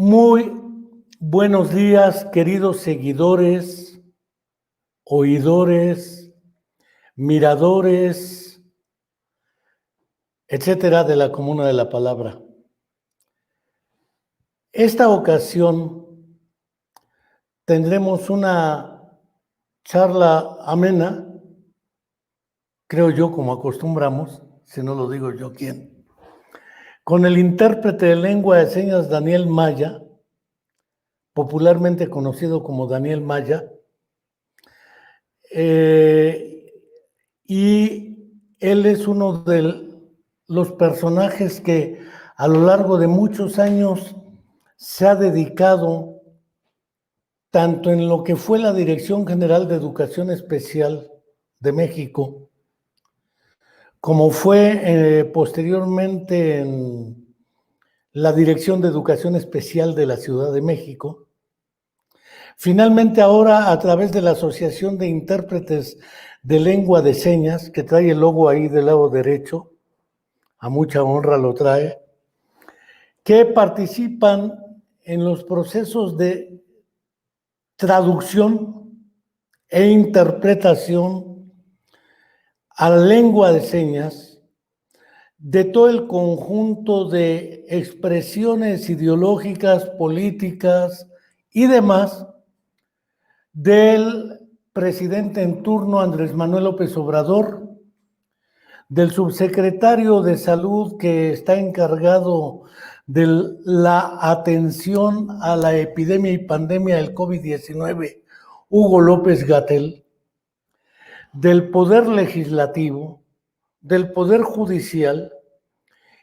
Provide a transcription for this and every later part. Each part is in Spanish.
Muy buenos días, queridos seguidores, oidores, miradores, etcétera, de la Comuna de la Palabra. Esta ocasión tendremos una charla amena, creo yo, como acostumbramos, si no lo digo yo, ¿quién? Con el intérprete de lengua de señas Daniel Maya, popularmente conocido como Daniel Maya, y él es uno de los personajes que a lo largo de muchos años se ha dedicado tanto en lo que fue la Dirección General de Educación Especial de México, como fue posteriormente en la Dirección de Educación Especial de la Ciudad de México. Finalmente ahora, a través de la Asociación de Intérpretes de Lengua de Señas, que trae el logo ahí del lado derecho, a mucha honra lo trae, que participan en los procesos de traducción e interpretación a la lengua de señas de todo el conjunto de expresiones ideológicas, políticas y demás del presidente en turno Andrés Manuel López Obrador, del subsecretario de Salud que está encargado de la atención a la epidemia y pandemia del COVID-19, Hugo López-Gatell, del Poder Legislativo, del Poder Judicial,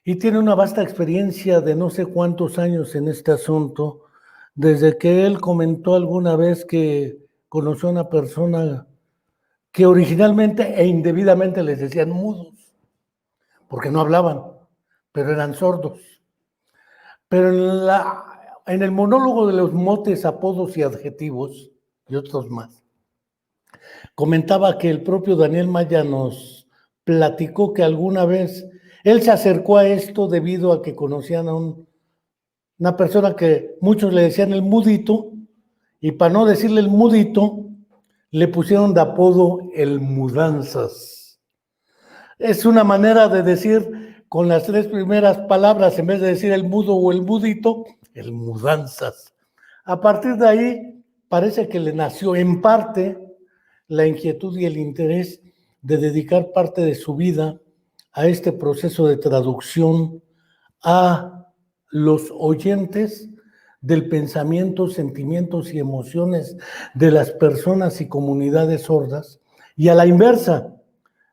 y tiene una vasta experiencia de no sé cuántos años en este asunto, desde que él comentó alguna vez que conoció a una persona que originalmente e indebidamente les decían mudos, porque no hablaban, pero eran sordos. Pero en el monólogo de los motes, apodos y adjetivos, y otros más, comentaba que el propio Daniel Maya nos platicó que alguna vez él se acercó a esto debido a que conocían a una persona que muchos le decían el mudito, y para no decirle el mudito, le pusieron de apodo el mudanzas. Es una manera de decir con las tres primeras palabras, en vez de decir el mudo o el mudito, el mudanzas. A partir de ahí, parece que le nació en parte la inquietud y el interés de dedicar parte de su vida a este proceso de traducción a los oyentes del pensamiento, sentimientos y emociones de las personas y comunidades sordas, y a la inversa,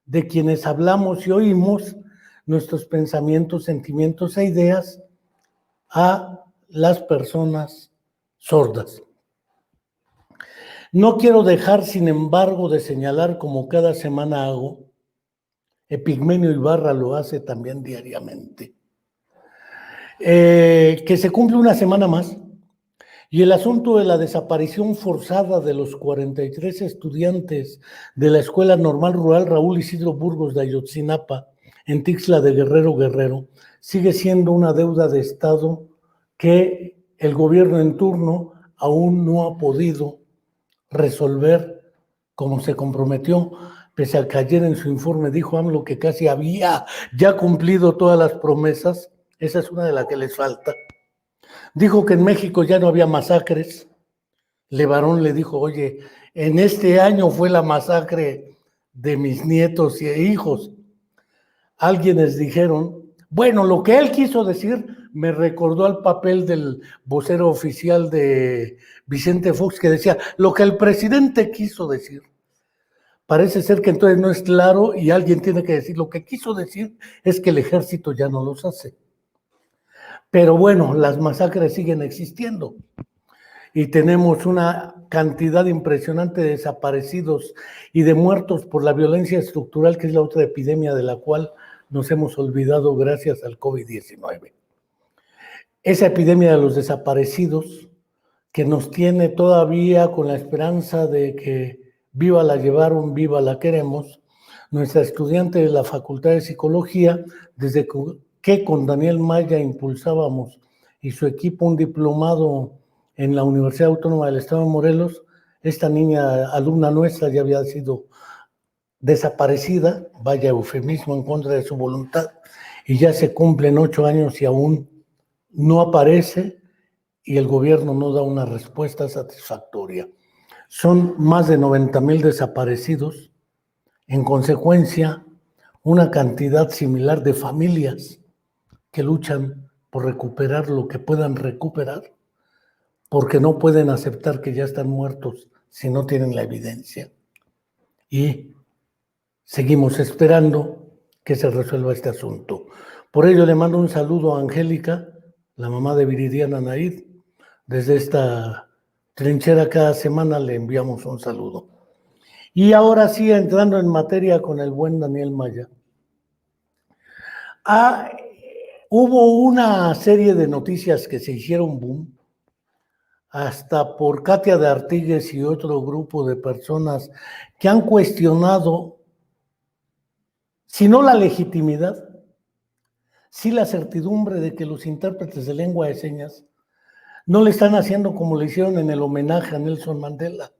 de quienes hablamos y oímos nuestros pensamientos, sentimientos e ideas a las personas sordas. No quiero dejar, sin embargo, de señalar, como cada semana hago, Epigmenio Ibarra lo hace también diariamente, que se cumple una semana más y el asunto de la desaparición forzada de los 43 estudiantes de la Escuela Normal Rural Raúl Isidro Burgos de Ayotzinapa, en Tixla de Guerrero, sigue siendo una deuda de Estado que el gobierno en turno aún no ha podido resolver como se comprometió, pese a que ayer en su informe dijo AMLO que casi había ya cumplido todas las promesas. Esa es una de las que les falta. Dijo que en México ya no había masacres. Levarón le dijo, oye, en este año fue la masacre de mis nietos y hijos. Alguienes dijeron, bueno, lo que él quiso decir me recordó al papel del vocero oficial de Vicente Fox, que decía, lo que el presidente quiso decir. Parece ser que entonces no es claro y alguien tiene que decir, lo que quiso decir es que el ejército ya no los hace. Pero bueno, las masacres siguen existiendo y tenemos una cantidad impresionante de desaparecidos y de muertos por la violencia estructural, que es la otra epidemia de la cual nos hemos olvidado gracias al COVID-19. Esa epidemia de los desaparecidos que nos tiene todavía con la esperanza de que viva la llevaron, viva la queremos. Nuestra estudiante de la Facultad de Psicología, desde que con Daniel Maya impulsábamos y su equipo un diplomado en la Universidad Autónoma del Estado de Morelos. Esta niña, alumna nuestra, ya había sido desaparecida, vaya eufemismo, en contra de su voluntad, y ya se cumplen 8 años y aún no aparece y el gobierno no da una respuesta satisfactoria. Son más de 90,000 desaparecidos, en consecuencia, una cantidad similar de familias que luchan por recuperar lo que puedan recuperar, porque no pueden aceptar que ya están muertos si no tienen la evidencia. Y seguimos esperando que se resuelva este asunto. Por ello le mando un saludo a Angélica, la mamá de Viridiana Naid. Desde esta trinchera cada semana le enviamos un saludo. Y ahora sí, entrando en materia con el buen Daniel Maya. Hubo una serie de noticias que se hicieron boom, hasta por Katia de Artigues y otro grupo de personas que han cuestionado, si no la legitimidad, sí la certidumbre de que los intérpretes de lengua de señas no le están haciendo como le hicieron en el homenaje a Nelson Mandela,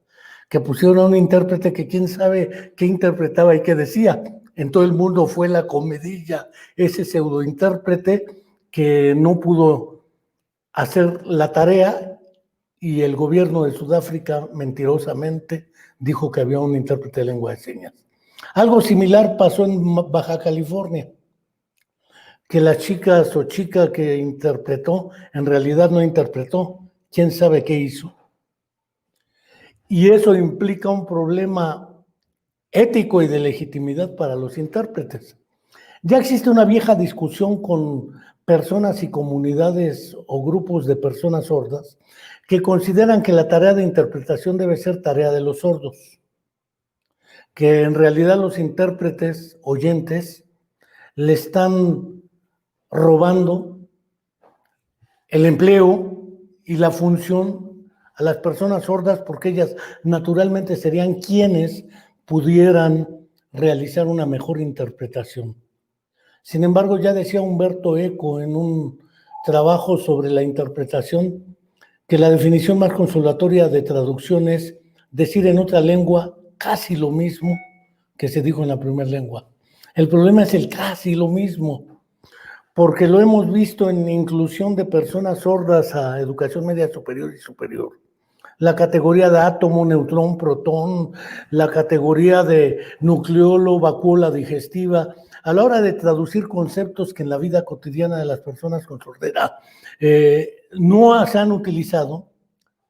que pusieron a un intérprete que quién sabe qué interpretaba y qué decía. En todo el mundo fue la comedilla, ese pseudointérprete que no pudo hacer la tarea y el gobierno de Sudáfrica mentirosamente dijo que había un intérprete de lengua de señas. Algo similar pasó en Baja California, que la chica o chica que interpretó en realidad no interpretó, quién sabe qué hizo. Y eso implica un problema ético y de legitimidad para los intérpretes. Ya existe una vieja discusión con personas y comunidades o grupos de personas sordas que consideran que la tarea de interpretación debe ser tarea de los sordos, que en realidad los intérpretes oyentes le están robando el empleo y la función a las personas sordas porque ellas naturalmente serían quienes pudieran realizar una mejor interpretación. Sin embargo, ya decía Humberto Eco en un trabajo sobre la interpretación que la definición más consolatoria de traducción es decir en otra lengua casi lo mismo que se dijo en la primera lengua. El problema es el casi lo mismo, porque lo hemos visto en inclusión de personas sordas a educación media superior y superior. La categoría de átomo, neutrón, protón, la categoría de nucleolo, vacuola digestiva, a la hora de traducir conceptos que en la vida cotidiana de las personas con sordera no se han utilizado,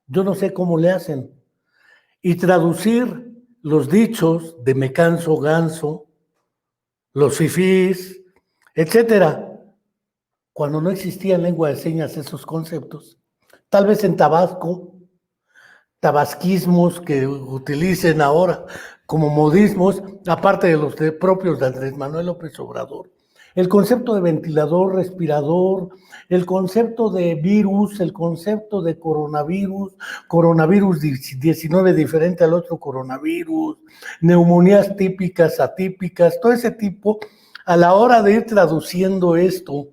yo no sé cómo le hacen. Y traducir los dichos de me canso, ganso, los fifís, etcétera, cuando no existía en lengua de señas esos conceptos, tal vez en Tabasco, tabasquismos que utilicen ahora como modismos, aparte de los propios de Andrés Manuel López Obrador. El concepto de ventilador, respirador, el concepto de virus, el concepto de coronavirus, coronavirus 19 diferente al otro coronavirus, neumonías típicas, atípicas, todo ese tipo, a la hora de ir traduciendo esto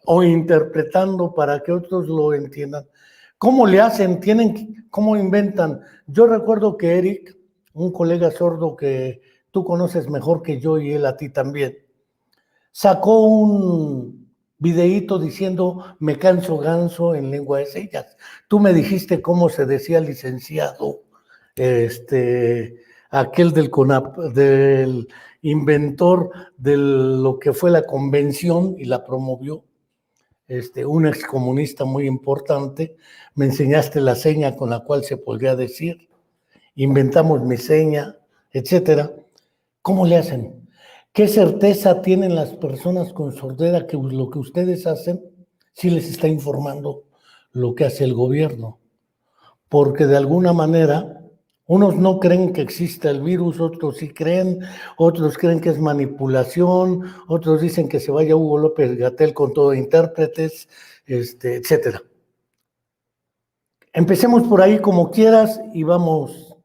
o interpretando para que otros lo entiendan, ¿cómo le hacen? ¿Cómo inventan? Yo recuerdo que Eric, un colega sordo que tú conoces mejor que yo y él a ti también, sacó un videíto diciendo me canso ganso en lengua de señas. Tú me dijiste cómo se decía licenciado, aquel del inventor de lo que fue la convención y la promovió. Un excomunista muy importante, me enseñaste la seña con la cual se podría decir, inventamos mi seña, etcétera. ¿Cómo le hacen? ¿Qué certeza tienen las personas con sordera que lo que ustedes hacen sí les está informando lo que hace el gobierno? Porque de alguna manera unos no creen que exista el virus, otros sí creen, otros creen que es manipulación, otros dicen que se vaya Hugo López-Gatell con todo intérpretes, etcétera. Empecemos por ahí como quieras y vamos,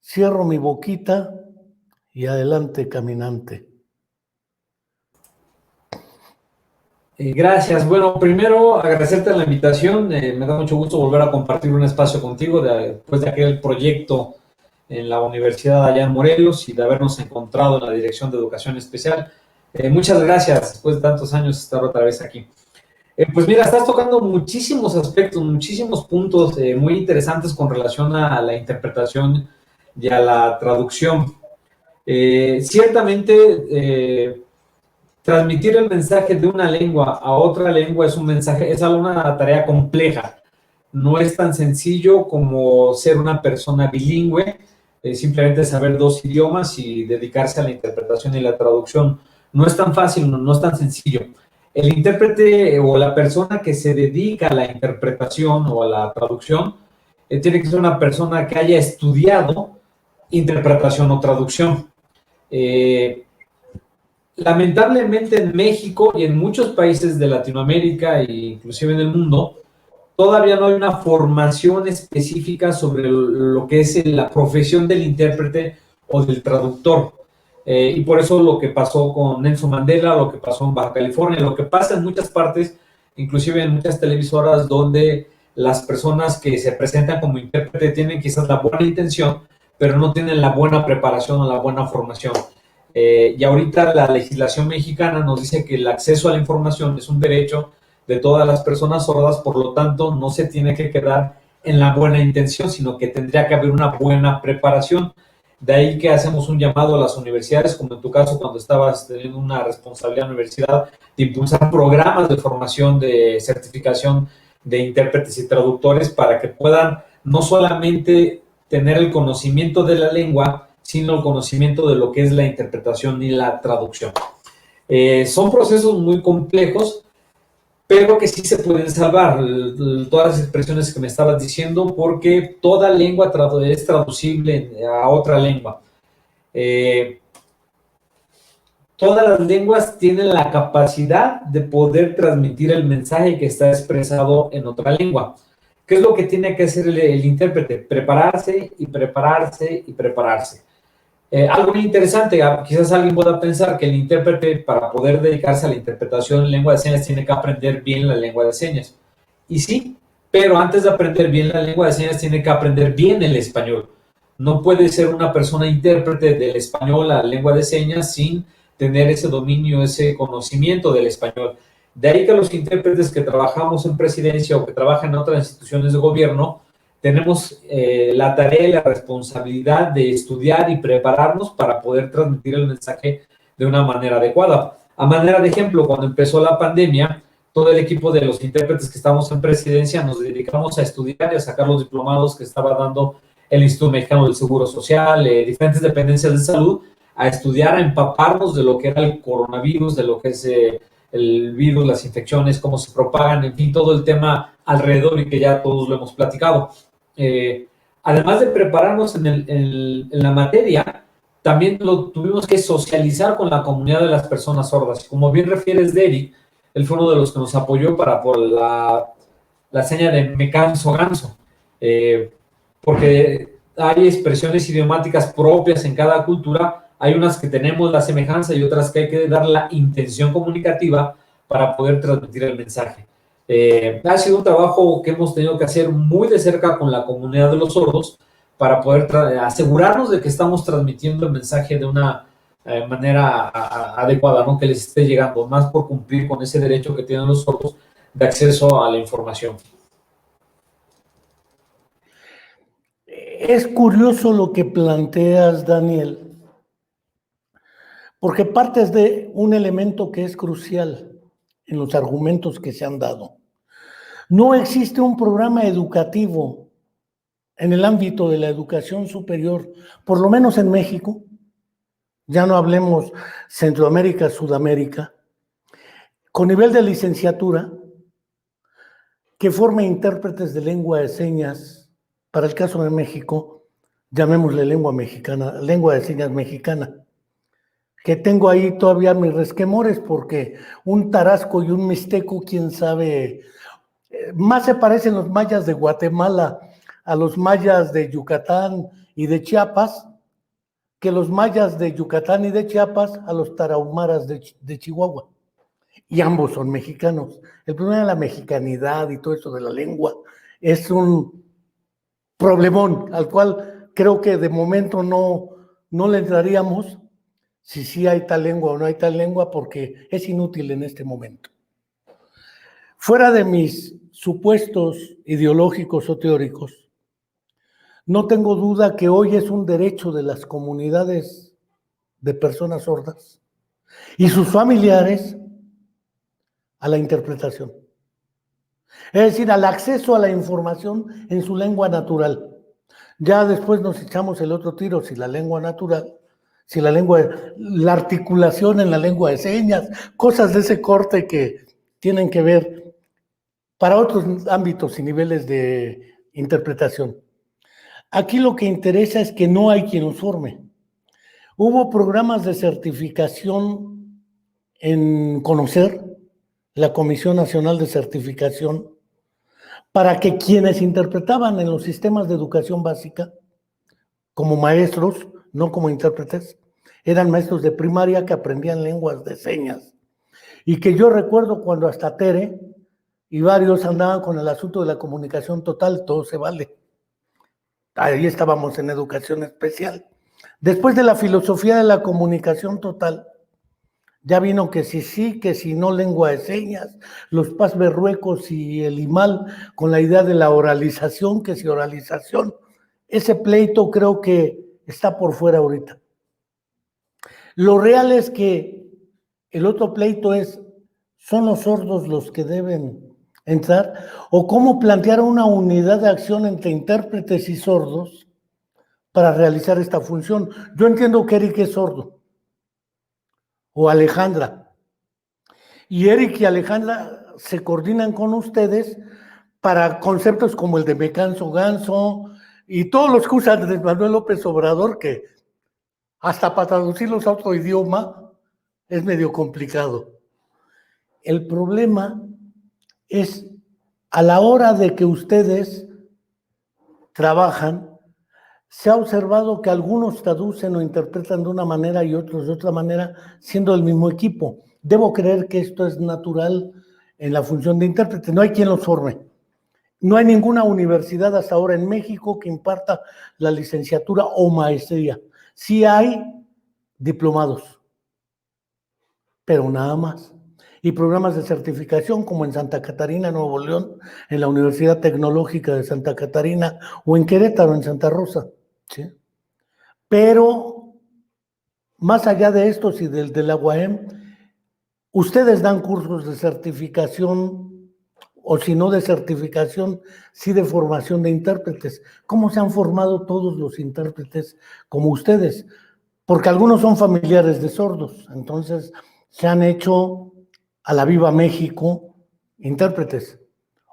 cierro mi boquita y adelante caminante. Gracias. Bueno, primero agradecerte la invitación. Me da mucho gusto volver a compartir un espacio contigo después de aquel proyecto en la universidad allá en Morelos y de habernos encontrado en la Dirección de Educación Especial. Muchas gracias, después de tantos años estar otra vez aquí. Pues mira, estás tocando muchísimos aspectos, muchísimos puntos muy interesantes con relación a la interpretación y a la traducción. Ciertamente, transmitir el mensaje de una lengua a otra lengua es un mensaje, es una tarea compleja. No es tan sencillo como ser una persona bilingüe, simplemente saber dos idiomas y dedicarse a la interpretación y la traducción. No es tan fácil, no es tan sencillo. El intérprete o la persona que se dedica a la interpretación o a la traducción tiene que ser una persona que haya estudiado interpretación o traducción. Lamentablemente en México y en muchos países de Latinoamérica e inclusive en el mundo, todavía no hay una formación específica sobre lo que es la profesión del intérprete o del traductor. Y por eso lo que pasó con Nelson Mandela, lo que pasó en Baja California, lo que pasa en muchas partes, inclusive en muchas televisoras donde las personas que se presentan como intérprete tienen quizás la buena intención, pero no tienen la buena preparación o la buena formación. Y ahorita la legislación mexicana nos dice que el acceso a la información es un derecho de todas las personas sordas, por lo tanto no se tiene que quedar en la buena intención, sino que tendría que haber una buena preparación. De ahí que hacemos un llamado a las universidades, como en tu caso cuando estabas teniendo una responsabilidad en la universidad, de impulsar programas de formación, de certificación de intérpretes y traductores para que puedan no solamente tener el conocimiento de la lengua, sino el conocimiento de lo que es la interpretación y la traducción. Son procesos muy complejos, pero que sí se pueden salvar. Todas las expresiones que me estabas diciendo, porque toda lengua es traducible a otra lengua. Todas las lenguas tienen la capacidad de poder transmitir el mensaje que está expresado en otra lengua. ¿Qué es lo que tiene que hacer el intérprete? Prepararse y prepararse y prepararse. Algo muy interesante, quizás alguien pueda pensar que el intérprete, para poder dedicarse a la interpretación en lengua de señas, tiene que aprender bien la lengua de señas. Y sí, pero antes de aprender bien la lengua de señas, tiene que aprender bien el español. No puede ser una persona intérprete del español a la lengua de señas sin tener ese dominio, ese conocimiento del español. De ahí que los intérpretes que trabajamos en presidencia o que trabajan en otras instituciones de gobierno, tenemos la tarea y la responsabilidad de estudiar y prepararnos para poder transmitir el mensaje de una manera adecuada. A manera de ejemplo, cuando empezó la pandemia, todo el equipo de los intérpretes que estamos en presidencia nos dedicamos a estudiar y a sacar los diplomados que estaba dando el Instituto Mexicano del Seguro Social, diferentes dependencias de salud, a estudiar, a empaparnos de lo que era el coronavirus, de lo que es el virus, las infecciones, cómo se propagan, en fin, todo el tema alrededor y que ya todos lo hemos platicado. Además de prepararnos en la materia, también lo tuvimos que socializar con la comunidad de las personas sordas. Como bien refieres, Derek, él fue uno de los que nos apoyó por la seña de me canso ganso, porque hay expresiones idiomáticas propias en cada cultura, hay unas que tenemos la semejanza y otras que hay que dar la intención comunicativa para poder transmitir el mensaje. Ha sido un trabajo que hemos tenido que hacer muy de cerca con la comunidad de los sordos para poder asegurarnos de que estamos transmitiendo el mensaje de una manera adecuada, ¿no? Que les esté llegando, más por cumplir con ese derecho que tienen los sordos de acceso a la información. Es curioso lo que planteas, Daniel, porque partes de un elemento que es crucial en los argumentos que se han dado. No existe un programa educativo en el ámbito de la educación superior, por lo menos en México, ya no hablemos Centroamérica, Sudamérica, con nivel de licenciatura, que forme intérpretes de lengua de señas, para el caso de México, llamémosle lengua mexicana, lengua de señas mexicana, que tengo ahí todavía mis resquemores porque un tarasco y un mixteco, quién sabe, más se parecen los mayas de Guatemala a los mayas de Yucatán y de Chiapas, que los mayas de Yucatán y de Chiapas a los tarahumaras de Chihuahua. y ambos son mexicanos. El problema de la mexicanidad y todo eso de la lengua es un problemón al cual creo que de momento no le entraríamos si sí hay tal lengua o no hay tal lengua, porque es inútil en este momento. Fuera de mis supuestos ideológicos o teóricos, no tengo duda que hoy es un derecho de las comunidades de personas sordas y sus familiares a la interpretación. Es decir, al acceso a la información en su lengua natural. Ya después nos echamos el otro tiro si la lengua natural, si la articulación en la lengua de señas, cosas de ese corte que tienen que ver para otros ámbitos y niveles de interpretación. Aquí lo que interesa es que no hay quien los forme. Hubo programas de certificación en Conocer, la Comisión Nacional de Certificación, para que quienes interpretaban en los sistemas de educación básica, como maestros, no como intérpretes, eran maestros de primaria que aprendían lenguas de señas. Y que yo recuerdo cuando hasta Tere y varios andaban con el asunto de la comunicación total, todo se vale. Ahí estábamos en educación especial. Después de la filosofía de la comunicación total, ya vino que si sí, que si no, lengua de señas, los Paz Berruecos y el IMAL con la idea de la oralización, que si oralización. Ese pleito creo que está por fuera ahorita. Lo real es que el otro pleito es, ¿son los sordos los que deben entrar? ¿O cómo plantear una unidad de acción entre intérpretes y sordos para realizar esta función? Yo entiendo que Eric es sordo, o Alejandra, y Eric y Alejandra se coordinan con ustedes para conceptos como el de me canso ganso y todos los que usa Andrés Manuel López Obrador, que hasta para traducirlos a otro idioma es medio complicado. El problema es a la hora de que ustedes trabajan, se ha observado que algunos traducen o interpretan de una manera y otros de otra manera, siendo el mismo equipo. Debo creer que esto es natural en la función de intérprete. No hay quien los forme. No hay ninguna universidad hasta ahora en México que imparta la licenciatura o maestría. Sí hay diplomados, pero nada más. Y programas de certificación como en Santa Catarina, Nuevo León, en la Universidad Tecnológica de Santa Catarina o en Querétaro, en Santa Rosa. ¿Sí? Pero más allá de estos y del de la UAM, ustedes dan cursos de certificación o si no de certificación, sí de formación de intérpretes. ¿Cómo se han formado todos los intérpretes como ustedes? Porque algunos son familiares de sordos, entonces se han hecho a la Viva México intérpretes.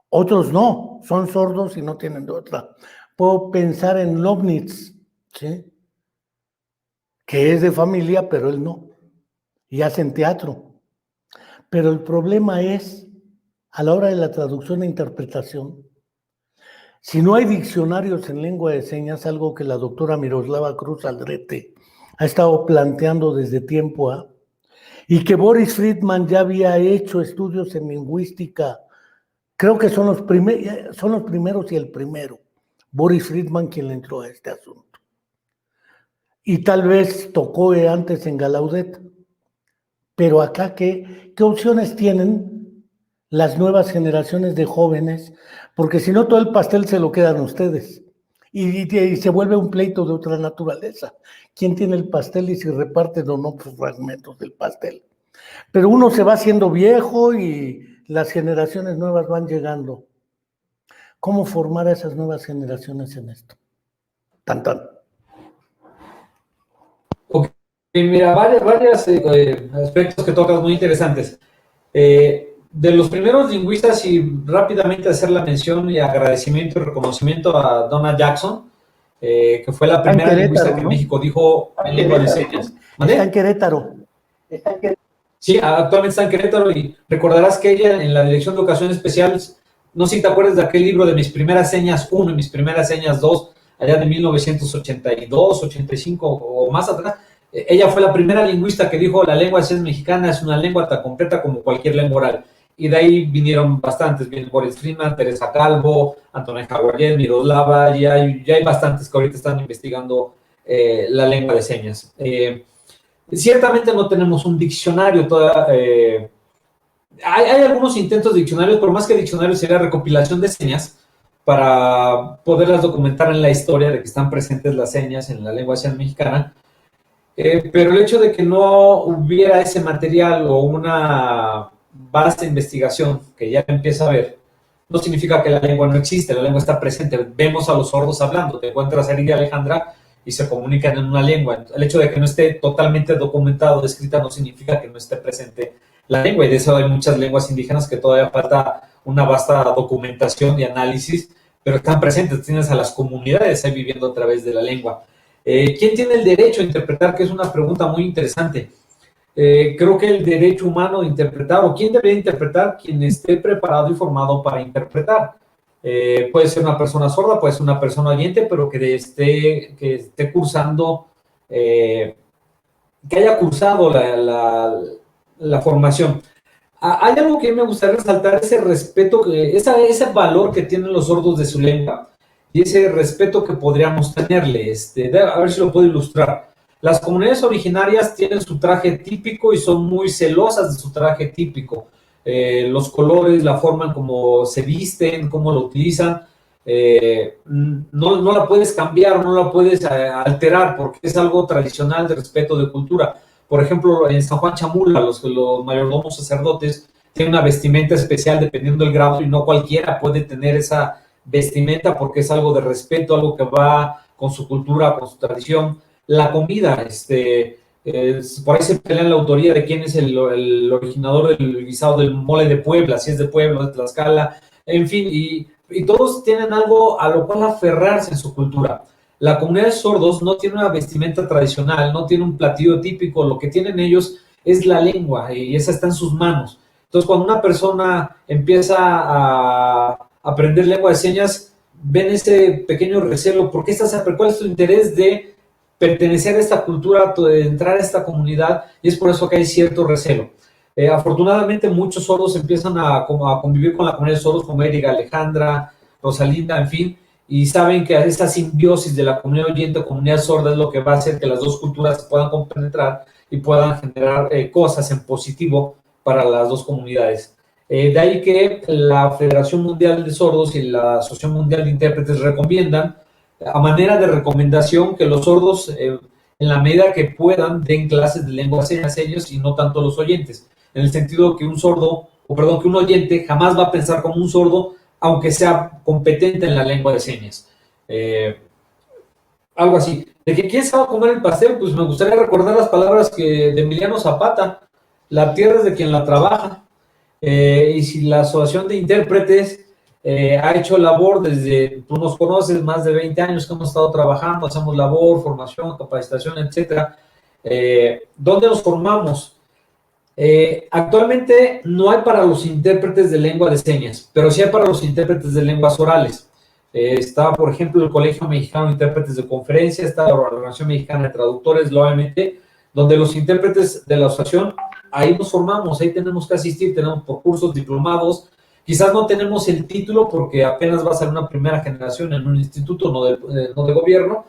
Otros no, son sordos y no tienen de otra. Puedo pensar en Lobnitz, ¿sí? Que es de familia, pero él no, y hacen teatro. Pero el problema es, a la hora de la traducción e interpretación, si no hay diccionarios en lengua de señas, algo que la doctora Miroslava Cruz Aldrete ha estado planteando desde tiempo, y que Boris Friedman ya había hecho estudios en lingüística, creo que son los primeros y el primero, Boris Friedman quien le entró a este asunto. Y tal vez tocó antes en Gallaudet. Pero acá, ¿qué opciones tienen las nuevas generaciones de jóvenes? Porque si no, todo el pastel se lo quedan ustedes. Y se vuelve un pleito de otra naturaleza. ¿Quién tiene el pastel y si reparten o no pues, fragmentos del pastel? Pero uno se va haciendo viejo y las generaciones nuevas van llegando. ¿Cómo formar a esas nuevas generaciones en esto? Tan. Ok, mira, varios aspectos que tocas muy interesantes. De los primeros lingüistas, y rápidamente hacer la mención y agradecimiento y reconocimiento a Donna Jackson, que fue la primera lingüista que en México dijo en lengua de señas. Está en Querétaro. Sí, actualmente está en Querétaro y recordarás que ella en la Dirección de Educación Especial, no sé si te acuerdas de aquel libro de Mis Primeras Señas 1 y Mis Primeras Señas 2, allá de 1982, 85 o más atrás, Ella fue la primera lingüista que dijo la lengua de señas mexicana es una lengua tan completa como cualquier lengua oral. Y de ahí vinieron bastantes, viene Boris Friedman, Teresa Calvo, Antonia Jaguaré, Miroslava, ya hay bastantes que ahorita están investigando la lengua de señas. Ciertamente no tenemos un diccionario todavía. Hay algunos intentos de diccionarios, pero más que diccionarios sería recopilación de señas para poderlas documentar en la historia de que están presentes las señas en la lengua de señas mexicana. Pero el hecho de que no hubiera ese material o una vasta investigación que ya empieza a ver, no significa que la lengua no existe, la lengua está presente. Vemos a los sordos hablando, te encuentras a Eric y Alejandra y se comunican en una lengua. El hecho de que no esté totalmente documentado, descrita, no significa que no esté presente la lengua, y de eso hay muchas lenguas indígenas que todavía falta una vasta documentación y análisis, pero están presentes, tienes a las comunidades ahí viviendo a través de la lengua. ¿Quién tiene el derecho a interpretar? Que es una pregunta muy interesante. Creo que el derecho humano de interpretar, o quién debería interpretar, quien esté preparado y formado para interpretar. Puede ser una persona sorda, puede ser una persona oyente, pero que esté cursando, que haya cursado la formación. Hay algo que me gustaría resaltar, ese respeto, ese valor que tienen los sordos de su lengua y ese respeto que podríamos tenerle. A ver si lo puedo ilustrar. Las comunidades originarias tienen su traje típico y son muy celosas de su traje típico. Los colores, la forma en cómo se visten, cómo lo utilizan, no la puedes cambiar, no la puedes alterar porque es algo tradicional de respeto de cultura. Por ejemplo, en San Juan Chamula, los mayordomos sacerdotes tienen una vestimenta especial dependiendo del grado y no cualquiera puede tener esa vestimenta porque es algo de respeto, algo que va con su cultura, con su tradición. La comida, por ahí se pelea la autoría de quién es el originador del guisado del mole de Puebla, si es de Puebla, de Tlaxcala, en fin, y todos tienen algo a lo cual aferrarse en su cultura. La comunidad de sordos no tiene una vestimenta tradicional, no tiene un platillo típico, lo que tienen ellos es la lengua y esa está en sus manos. Entonces, cuando una persona empieza a aprender lengua de señas, ven ese pequeño recelo, ¿cuál es tu interés de pertenecer a esta cultura, de entrar a esta comunidad? Y es por eso que hay cierto recelo. Afortunadamente, muchos sordos empiezan a convivir con la comunidad de sordos, como Erika, Alejandra, Rosalinda, en fin, y saben que esa simbiosis de la comunidad oyente o comunidad sorda es lo que va a hacer que las dos culturas se puedan compenetrar y puedan generar cosas en positivo para las dos comunidades. De ahí que la Federación Mundial de Sordos y la Asociación Mundial de Intérpretes recomiendan, a manera de recomendación, que los sordos, en la medida que puedan, den clases de lengua de señas ellos y no tanto los oyentes, en el sentido que que un oyente jamás va a pensar como un sordo, aunque sea competente en la lengua de señas. Algo así. De que quién sabe comer el pastel, pues me gustaría recordar las palabras de Emiliano Zapata: la tierra es de quien la trabaja. Y si la Asociación de Intérpretes ha hecho labor desde, tú nos conoces, más de 20 años que hemos estado trabajando, hacemos labor, formación, capacitación, etcétera. ¿Dónde nos formamos? Actualmente no hay para los intérpretes de lengua de señas, pero sí hay para los intérpretes de lenguas orales. Está, por ejemplo, el Colegio Mexicano de Intérpretes de Conferencia, está la Organización Mexicana de Traductores, la OMT, donde los intérpretes de la asociación, ahí nos formamos, ahí tenemos que asistir, tenemos por cursos, diplomados. Quizás no tenemos el título porque apenas va a ser una primera generación en un instituto, no de gobierno,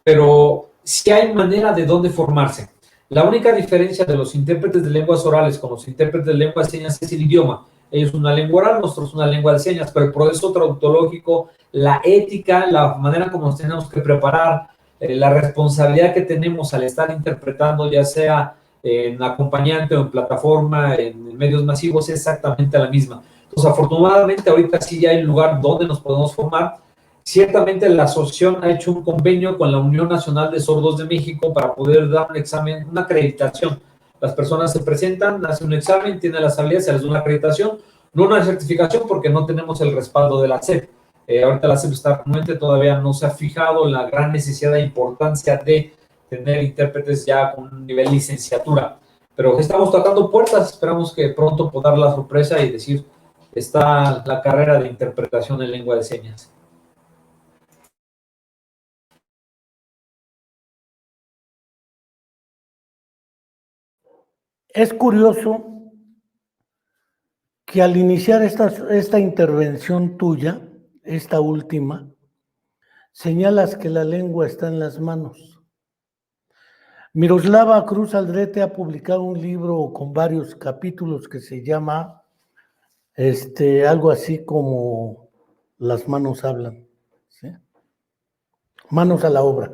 pero sí hay manera de dónde formarse. La única diferencia de los intérpretes de lenguas orales con los intérpretes de lengua de señas es el idioma. Ellos una lengua oral, nosotros una lengua de señas, pero el proceso traductológico, la ética, la manera como nos tenemos que preparar, la responsabilidad que tenemos al estar interpretando, ya sea en acompañante o en plataforma, en medios masivos, es exactamente la misma. Entonces, afortunadamente, ahorita sí ya hay lugar donde nos podemos formar. Ciertamente la asociación ha hecho un convenio con la Unión Nacional de Sordos de México para poder dar un examen, una acreditación. Las personas se presentan, hacen un examen, tienen las habilidades, se les da una acreditación, no una certificación porque no tenemos el respaldo de la SEP. Ahorita la SEP está realmente todavía no se ha fijado en la gran necesidad e importancia de tener intérpretes ya con un nivel licenciatura. Pero estamos tocando puertas, esperamos que pronto pueda dar la sorpresa y decir, está la carrera de interpretación en lengua de señas. Es curioso que al iniciar esta intervención tuya, esta última, señalas que la lengua está en las manos. Miroslava Cruz Aldrete ha publicado un libro con varios capítulos que se llama algo así como Las manos hablan, ¿sí? Manos a la obra.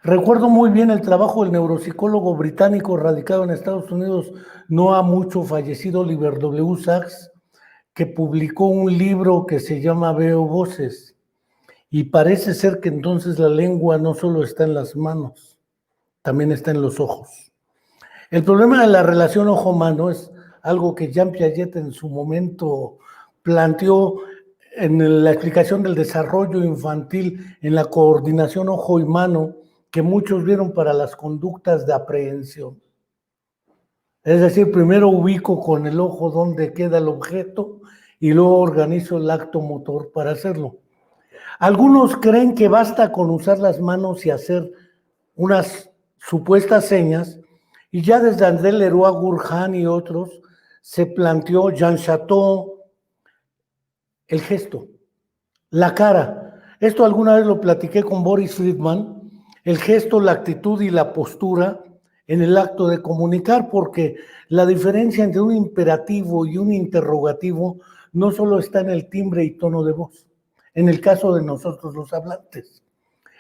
Recuerdo muy bien el trabajo del neuropsicólogo británico radicado en Estados Unidos, no ha mucho fallecido, Oliver W. Sacks, que publicó un libro que se llama Veo Voces. Y parece ser que entonces la lengua no solo está en las manos, también está en los ojos. El problema de la relación ojo-mano es algo que Jean Piaget en su momento planteó en la explicación del desarrollo infantil en la coordinación ojo y mano, que muchos vieron para las conductas de aprehensión. Es decir, primero ubico con el ojo dónde queda el objeto y luego organizo el acto motor para hacerlo. Algunos creen que basta con usar las manos y hacer unas supuestas señas, y ya desde André Leroy Gourhan y otros se planteó, Jean Chateau, el gesto, la cara. Esto alguna vez lo platiqué con Boris Friedman, el gesto, la actitud y la postura en el acto de comunicar, porque la diferencia entre un imperativo y un interrogativo no solo está en el timbre y tono de voz, en el caso de nosotros los hablantes.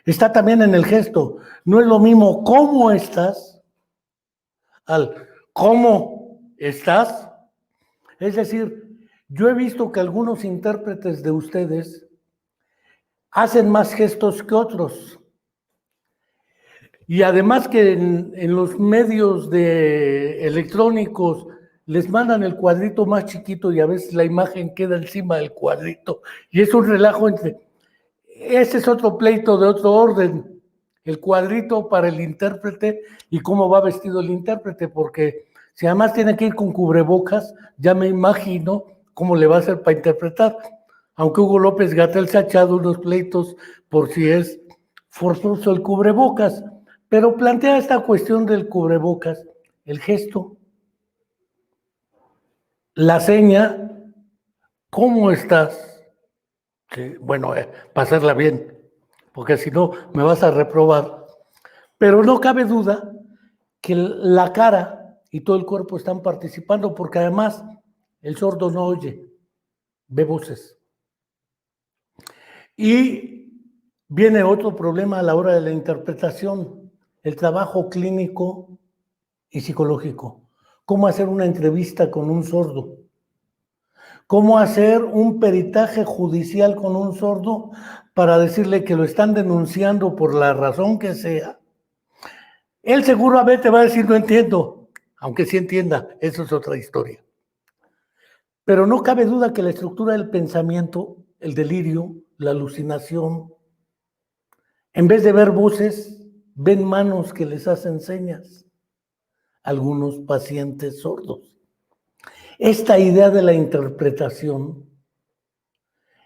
Está también en el gesto. No es lo mismo cómo estás al cómo estás. Es decir, yo he visto que algunos intérpretes de ustedes hacen más gestos que otros. Y además que en los medios electrónicos les mandan el cuadrito más chiquito y a veces la imagen queda encima del cuadrito. Y es un relajo entre... Ese es otro pleito de otro orden. El cuadrito para el intérprete y cómo va vestido el intérprete, porque si además tiene que ir con cubrebocas, ya me imagino cómo le va a hacer para interpretar. Aunque Hugo López-Gatell se ha echado unos pleitos por si es forzoso el cubrebocas. Pero plantea esta cuestión del cubrebocas, el gesto, la seña, ¿cómo estás? Sí, bueno, pasarla bien, porque si no me vas a reprobar. Pero no cabe duda que la cara y todo el cuerpo están participando, porque además el sordo no oye, ve voces. Y viene otro problema a la hora de la interpretación. El trabajo clínico y psicológico. ¿Cómo hacer una entrevista con un sordo? ¿Cómo hacer un peritaje judicial con un sordo para decirle que lo están denunciando por la razón que sea? Él seguramente va a decir no entiendo, aunque sí entienda, eso es otra historia. Pero no cabe duda que la estructura del pensamiento, el delirio, la alucinación, en vez de ver voces, ven manos que les hacen señas, algunos pacientes sordos. Esta idea de la interpretación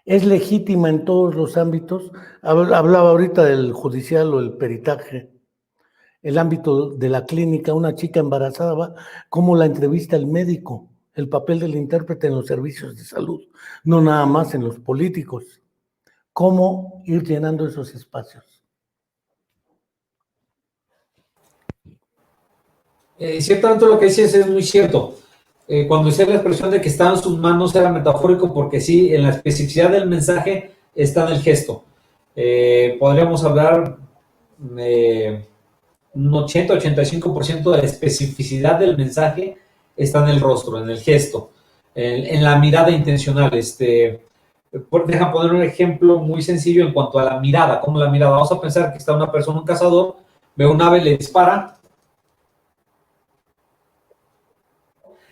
es legítima en todos los ámbitos. Hablaba ahorita del judicial o el peritaje, el ámbito de la clínica, una chica embarazada, cómo la entrevista el médico, el papel del intérprete en los servicios de salud, no nada más en los políticos. Cómo ir llenando esos espacios. Ciertamente lo que dices es muy cierto. Cuando decía la expresión de que estaba en sus manos era metafórico porque sí, en la especificidad del mensaje está en el gesto. Podríamos hablar un 80-85% de la especificidad del mensaje está en el rostro, en el gesto, en la mirada intencional. Deja poner un ejemplo muy sencillo en cuanto a la mirada. ¿Cómo la mirada? Vamos a pensar que está una persona, un cazador, ve un ave, le dispara.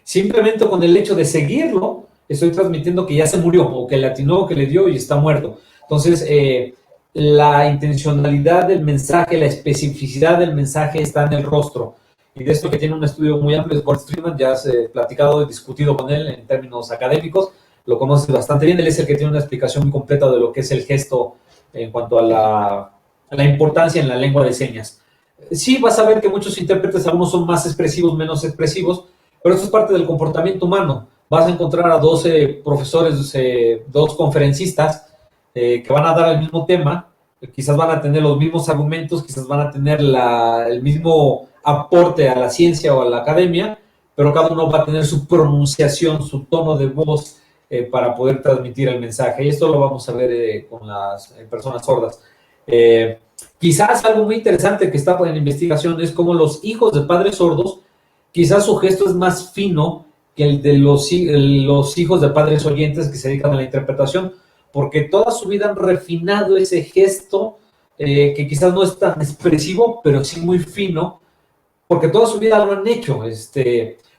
Simplemente con el hecho de seguirlo, estoy transmitiendo que ya se murió, o que le atinó, o que le dio y está muerto. Entonces, la intencionalidad del mensaje, la especificidad del mensaje está en el rostro. Y de esto que tiene un estudio muy amplio de Boris Friedman, ya has platicado y discutido con él en términos académicos, lo conoces bastante bien. Él es el que tiene una explicación muy completa de lo que es el gesto en cuanto a la importancia en la lengua de señas. Sí, vas a ver que muchos intérpretes, algunos son más expresivos, menos expresivos, pero eso es parte del comportamiento humano. Vas a encontrar a 12 profesores, dos conferencistas que van a dar el mismo tema, quizás van a tener los mismos argumentos, quizás van a tener el mismo aporte a la ciencia o a la academia, pero cada uno va a tener su pronunciación, su tono de voz para poder transmitir el mensaje. Y esto lo vamos a ver con las personas sordas. Quizás algo muy interesante que está en investigación es cómo los hijos de padres sordos, quizás su gesto es más fino que el de los hijos de padres oyentes que se dedican a la interpretación, porque toda su vida han refinado ese gesto que quizás no es tan expresivo, pero sí muy fino, porque toda su vida lo han hecho.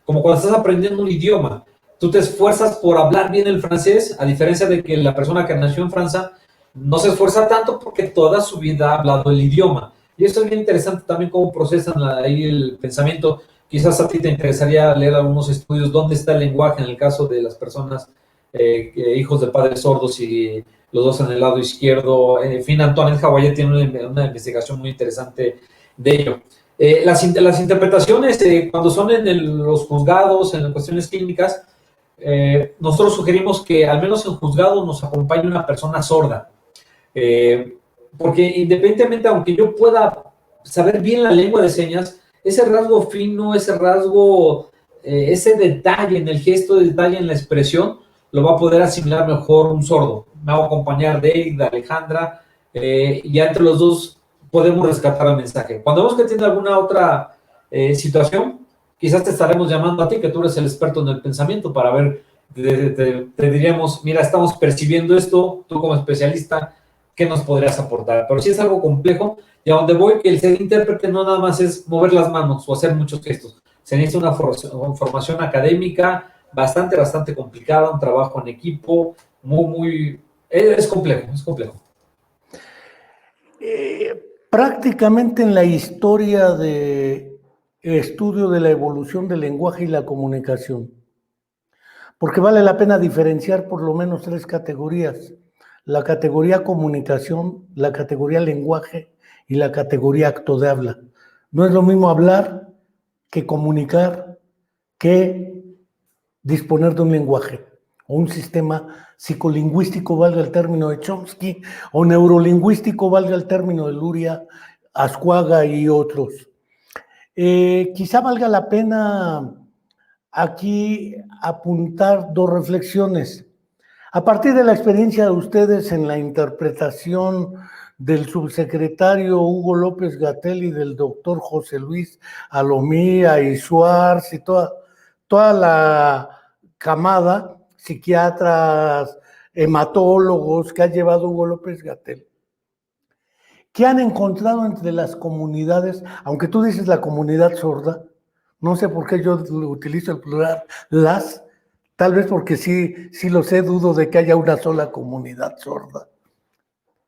Como cuando estás aprendiendo un idioma, tú te esfuerzas por hablar bien el francés, a diferencia de que la persona que nació en Francia no se esfuerza tanto porque toda su vida ha hablado el idioma. Y esto es bien interesante también cómo procesan ahí el pensamiento. Quizás a ti te interesaría leer algunos estudios, dónde está el lenguaje en el caso de las personas, hijos de padres sordos y los dos en el lado izquierdo. En fin, Antoine Hawaiian tiene una investigación muy interesante de ello. Las interpretaciones, cuando son en los juzgados, en las cuestiones clínicas, nosotros sugerimos que al menos en juzgado nos acompañe una persona sorda. Porque independientemente, aunque yo pueda saber bien la lengua de señas, ese rasgo fino, ese rasgo, ese detalle en el gesto, detalle en la expresión, lo va a poder asimilar mejor un sordo. Me hago acompañar de Alejandra, ya entre los dos podemos rescatar el mensaje. Cuando vemos que tiene alguna otra situación, quizás te estaremos llamando a ti, que tú eres el experto en el pensamiento, para ver, te diríamos, mira, estamos percibiendo esto, tú como especialista, ¿qué nos podrías aportar? Pero sí es algo complejo, y a donde voy, que el ser intérprete no nada más es mover las manos o hacer muchos gestos. Se necesita una formación académica bastante complicada, un trabajo en equipo, es complejo, es complejo. Prácticamente en la historia de estudio de la evolución del lenguaje y la comunicación, porque vale la pena diferenciar por lo menos tres categorías: la categoría comunicación, la categoría lenguaje y la categoría acto de habla. No es lo mismo hablar que comunicar, que disponer de un lenguaje o un sistema psicolingüístico, valga el término de Chomsky, o neurolingüístico, valga el término de Luria, Ascuaga y otros. Quizá valga la pena aquí apuntar dos reflexiones. A partir de la experiencia de ustedes en la interpretación del subsecretario Hugo López-Gatell y del doctor José Luis Alomía y Schwartz y toda la camada, psiquiatras, hematólogos que ha llevado Hugo López-Gatell, ¿qué han encontrado entre las comunidades? Aunque tú dices la comunidad sorda, no sé por qué yo utilizo el plural, tal vez porque sí lo sé, dudo de que haya una sola comunidad sorda,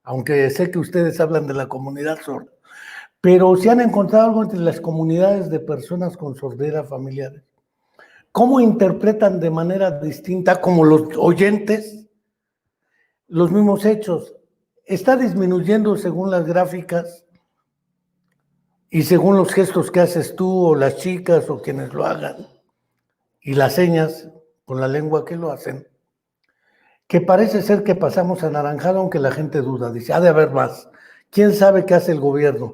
aunque sé que ustedes hablan de la comunidad sorda, pero si han encontrado algo entre las comunidades de personas con sordera familiares. ¿Cómo interpretan de manera distinta, como los oyentes, los mismos hechos? Está disminuyendo según las gráficas y según los gestos que haces tú o las chicas o quienes lo hagan y las señas con la lengua que lo hacen, que parece ser que pasamos anaranjado, aunque la gente duda, dice, ha de haber más. ¿Quién sabe qué hace el gobierno?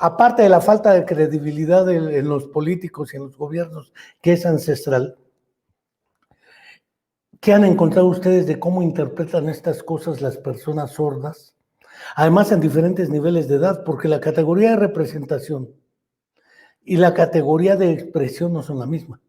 Aparte de la falta de credibilidad en los políticos y en los gobiernos, que es ancestral, ¿qué han encontrado ustedes de cómo interpretan estas cosas las personas sordas? Además, en diferentes niveles de edad, porque la categoría de representación y la categoría de expresión no son la misma.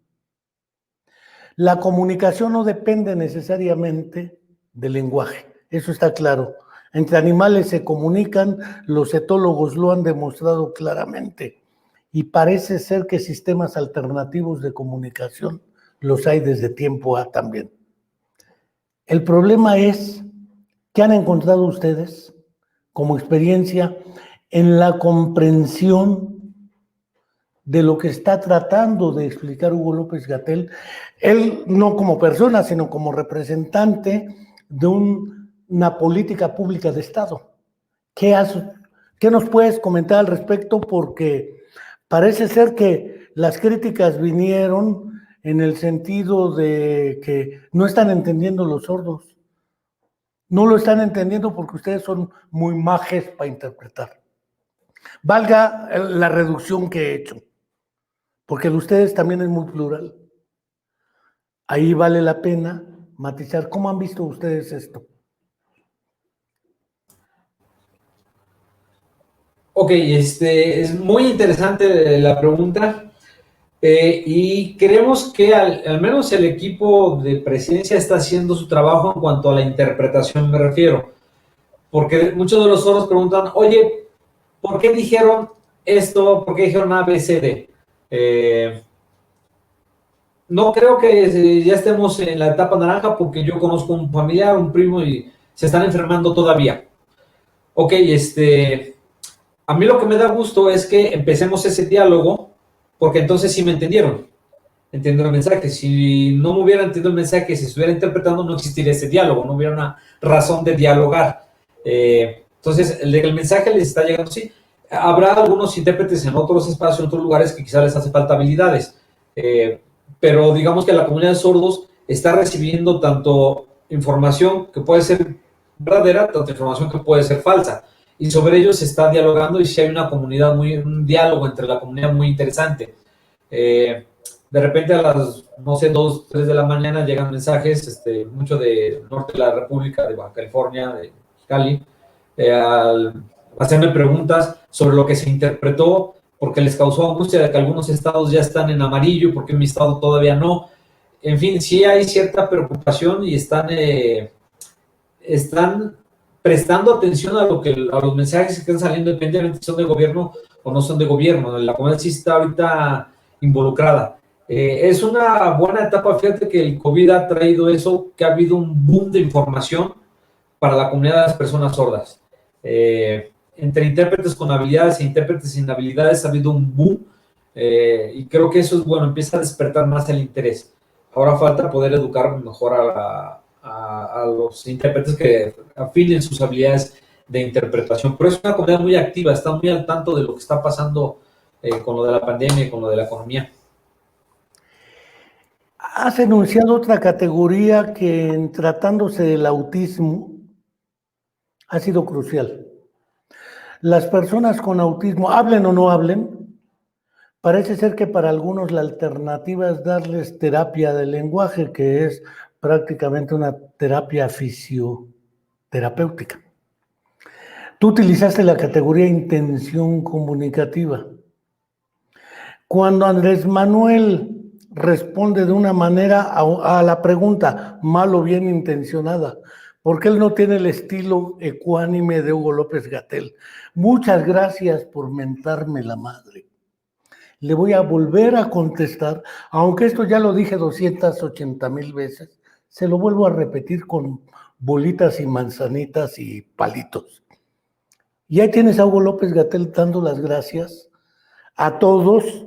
La comunicación no depende necesariamente del lenguaje, eso está claro. Entre animales se comunican, los etólogos lo han demostrado claramente, y parece ser que sistemas alternativos de comunicación los hay desde tiempo A también. El problema es, ¿qué han encontrado ustedes como experiencia en la comprensión de lo que está tratando de explicar Hugo López-Gatell? Él no como persona, sino como representante de una política pública de Estado. ¿Qué ¿Qué nos puedes comentar al respecto? Porque parece ser que las críticas vinieron en el sentido de que no están entendiendo los sordos. No lo están entendiendo porque ustedes son muy majes para interpretar. Valga la reducción que he hecho, porque el de ustedes también es muy plural. Ahí vale la pena matizar. ¿Cómo han visto ustedes esto? Ok, es muy interesante la pregunta. Y creemos que al menos el equipo de presidencia está haciendo su trabajo en cuanto a la interpretación me refiero. Porque muchos de los sordos preguntan, oye, ¿por qué dijeron esto? ¿Por qué dijeron A, B, C, D? No creo que ya estemos en la etapa naranja porque yo conozco un familiar, un primo y se están enfermando todavía. Ok, a mí lo que me da gusto es que empecemos ese diálogo porque entonces sí me entendieron. Entiendo el mensaje. Si no me hubiera entendido el mensaje, si se estuviera interpretando, no existiría ese diálogo, no hubiera una razón de dialogar. Entonces, el mensaje les está llegando, sí. Habrá algunos intérpretes en otros espacios, en otros lugares que quizás les hace falta habilidades, pero digamos que la comunidad de sordos está recibiendo tanto información que puede ser verdadera, tanto información que puede ser falsa, y sobre ello se está dialogando y si hay una comunidad, un diálogo entre la comunidad muy interesante. De repente a las, no sé, 2, 3 de la mañana llegan mensajes, mucho del norte de la República, de Baja California, de Cali, al hacerme preguntas sobre lo que se interpretó, porque les causó angustia de que algunos estados ya están en amarillo, porque mi estado todavía no. En fin, sí hay cierta preocupación y están prestando atención a los mensajes que están saliendo, independientemente si son de gobierno o no son de gobierno. La comunidad sí está ahorita involucrada. Es una buena etapa, fíjate que el COVID ha traído eso, que ha habido un boom de información para la comunidad de las personas sordas. Entre intérpretes con habilidades e intérpretes sin habilidades ha habido un boom y creo que eso es bueno, empieza a despertar más el interés. Ahora falta poder educar mejor a los intérpretes que afinen sus habilidades de interpretación, pero es una comunidad muy activa, está muy al tanto de lo que está pasando con lo de la pandemia y con lo de la economía. Has enunciado otra categoría que en tratándose del autismo ha sido crucial. Las personas con autismo, hablen o no hablen, parece ser que para algunos la alternativa es darles terapia del lenguaje, que es prácticamente una terapia fisioterapéutica. Tú utilizaste la categoría intención comunicativa. Cuando Andrés Manuel responde de una manera a la pregunta mal o bien intencionada, porque él no tiene el estilo ecuánime de Hugo López-Gatell. Muchas gracias por mentarme la madre. Le voy a volver a contestar, aunque esto ya lo dije 280,000 veces, se lo vuelvo a repetir con bolitas y manzanitas y palitos. Y ahí tienes a Hugo López-Gatell dando las gracias a todos.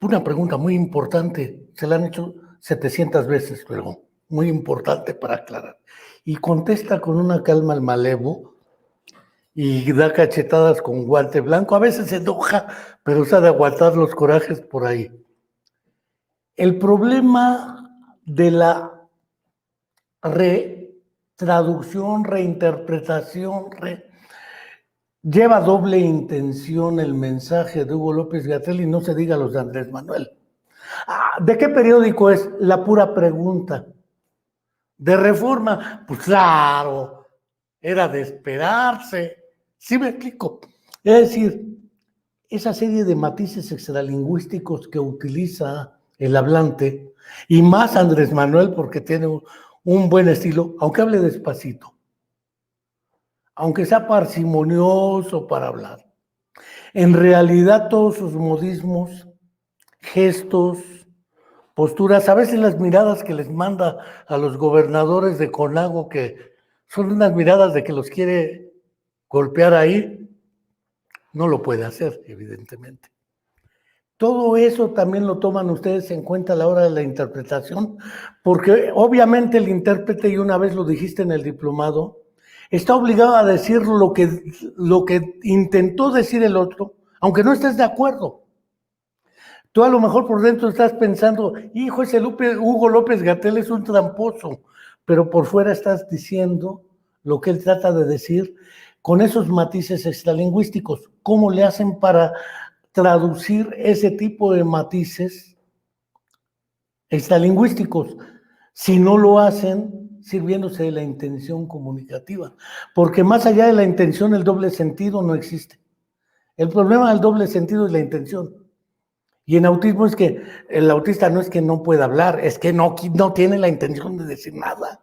Una pregunta muy importante, se la han hecho 700 veces, pero muy importante para aclarar. Y contesta con una calma al malevo y da cachetadas con guante blanco. A veces se enoja, pero sabe aguantar los corajes por ahí. El problema de la retraducción, reinterpretación, lleva doble intención el mensaje de Hugo López-Gatell y no se diga los de Andrés Manuel. ¿De qué periódico es? La pura pregunta. ¿De Reforma? Pues claro, era de esperarse. ¿Sí me explico? Es decir, esa serie de matices extralingüísticos que utiliza el hablante, y más Andrés Manuel porque tiene un buen estilo, aunque hable despacito, aunque sea parsimonioso para hablar. En realidad todos sus modismos, gestos, posturas, a veces las miradas que les manda a los gobernadores de Conago, que son unas miradas de que los quiere golpear ahí, no lo puede hacer, evidentemente. Todo eso también lo toman ustedes en cuenta a la hora de la interpretación, porque obviamente el intérprete, y una vez lo dijiste en el diplomado, está obligado a decir lo que intentó decir el otro, aunque no estés de acuerdo. Tú a lo mejor por dentro estás pensando, hijo, ese Hugo López-Gatell es un tramposo, pero por fuera estás diciendo lo que él trata de decir con esos matices extralingüísticos. ¿Cómo le hacen para traducir ese tipo de matices extralingüísticos si no lo hacen sirviéndose de la intención comunicativa? Porque más allá de la intención, el doble sentido no existe. El problema del doble sentido es la intención. Y en autismo es que el autista no es que no pueda hablar, es que no tiene la intención de decir nada.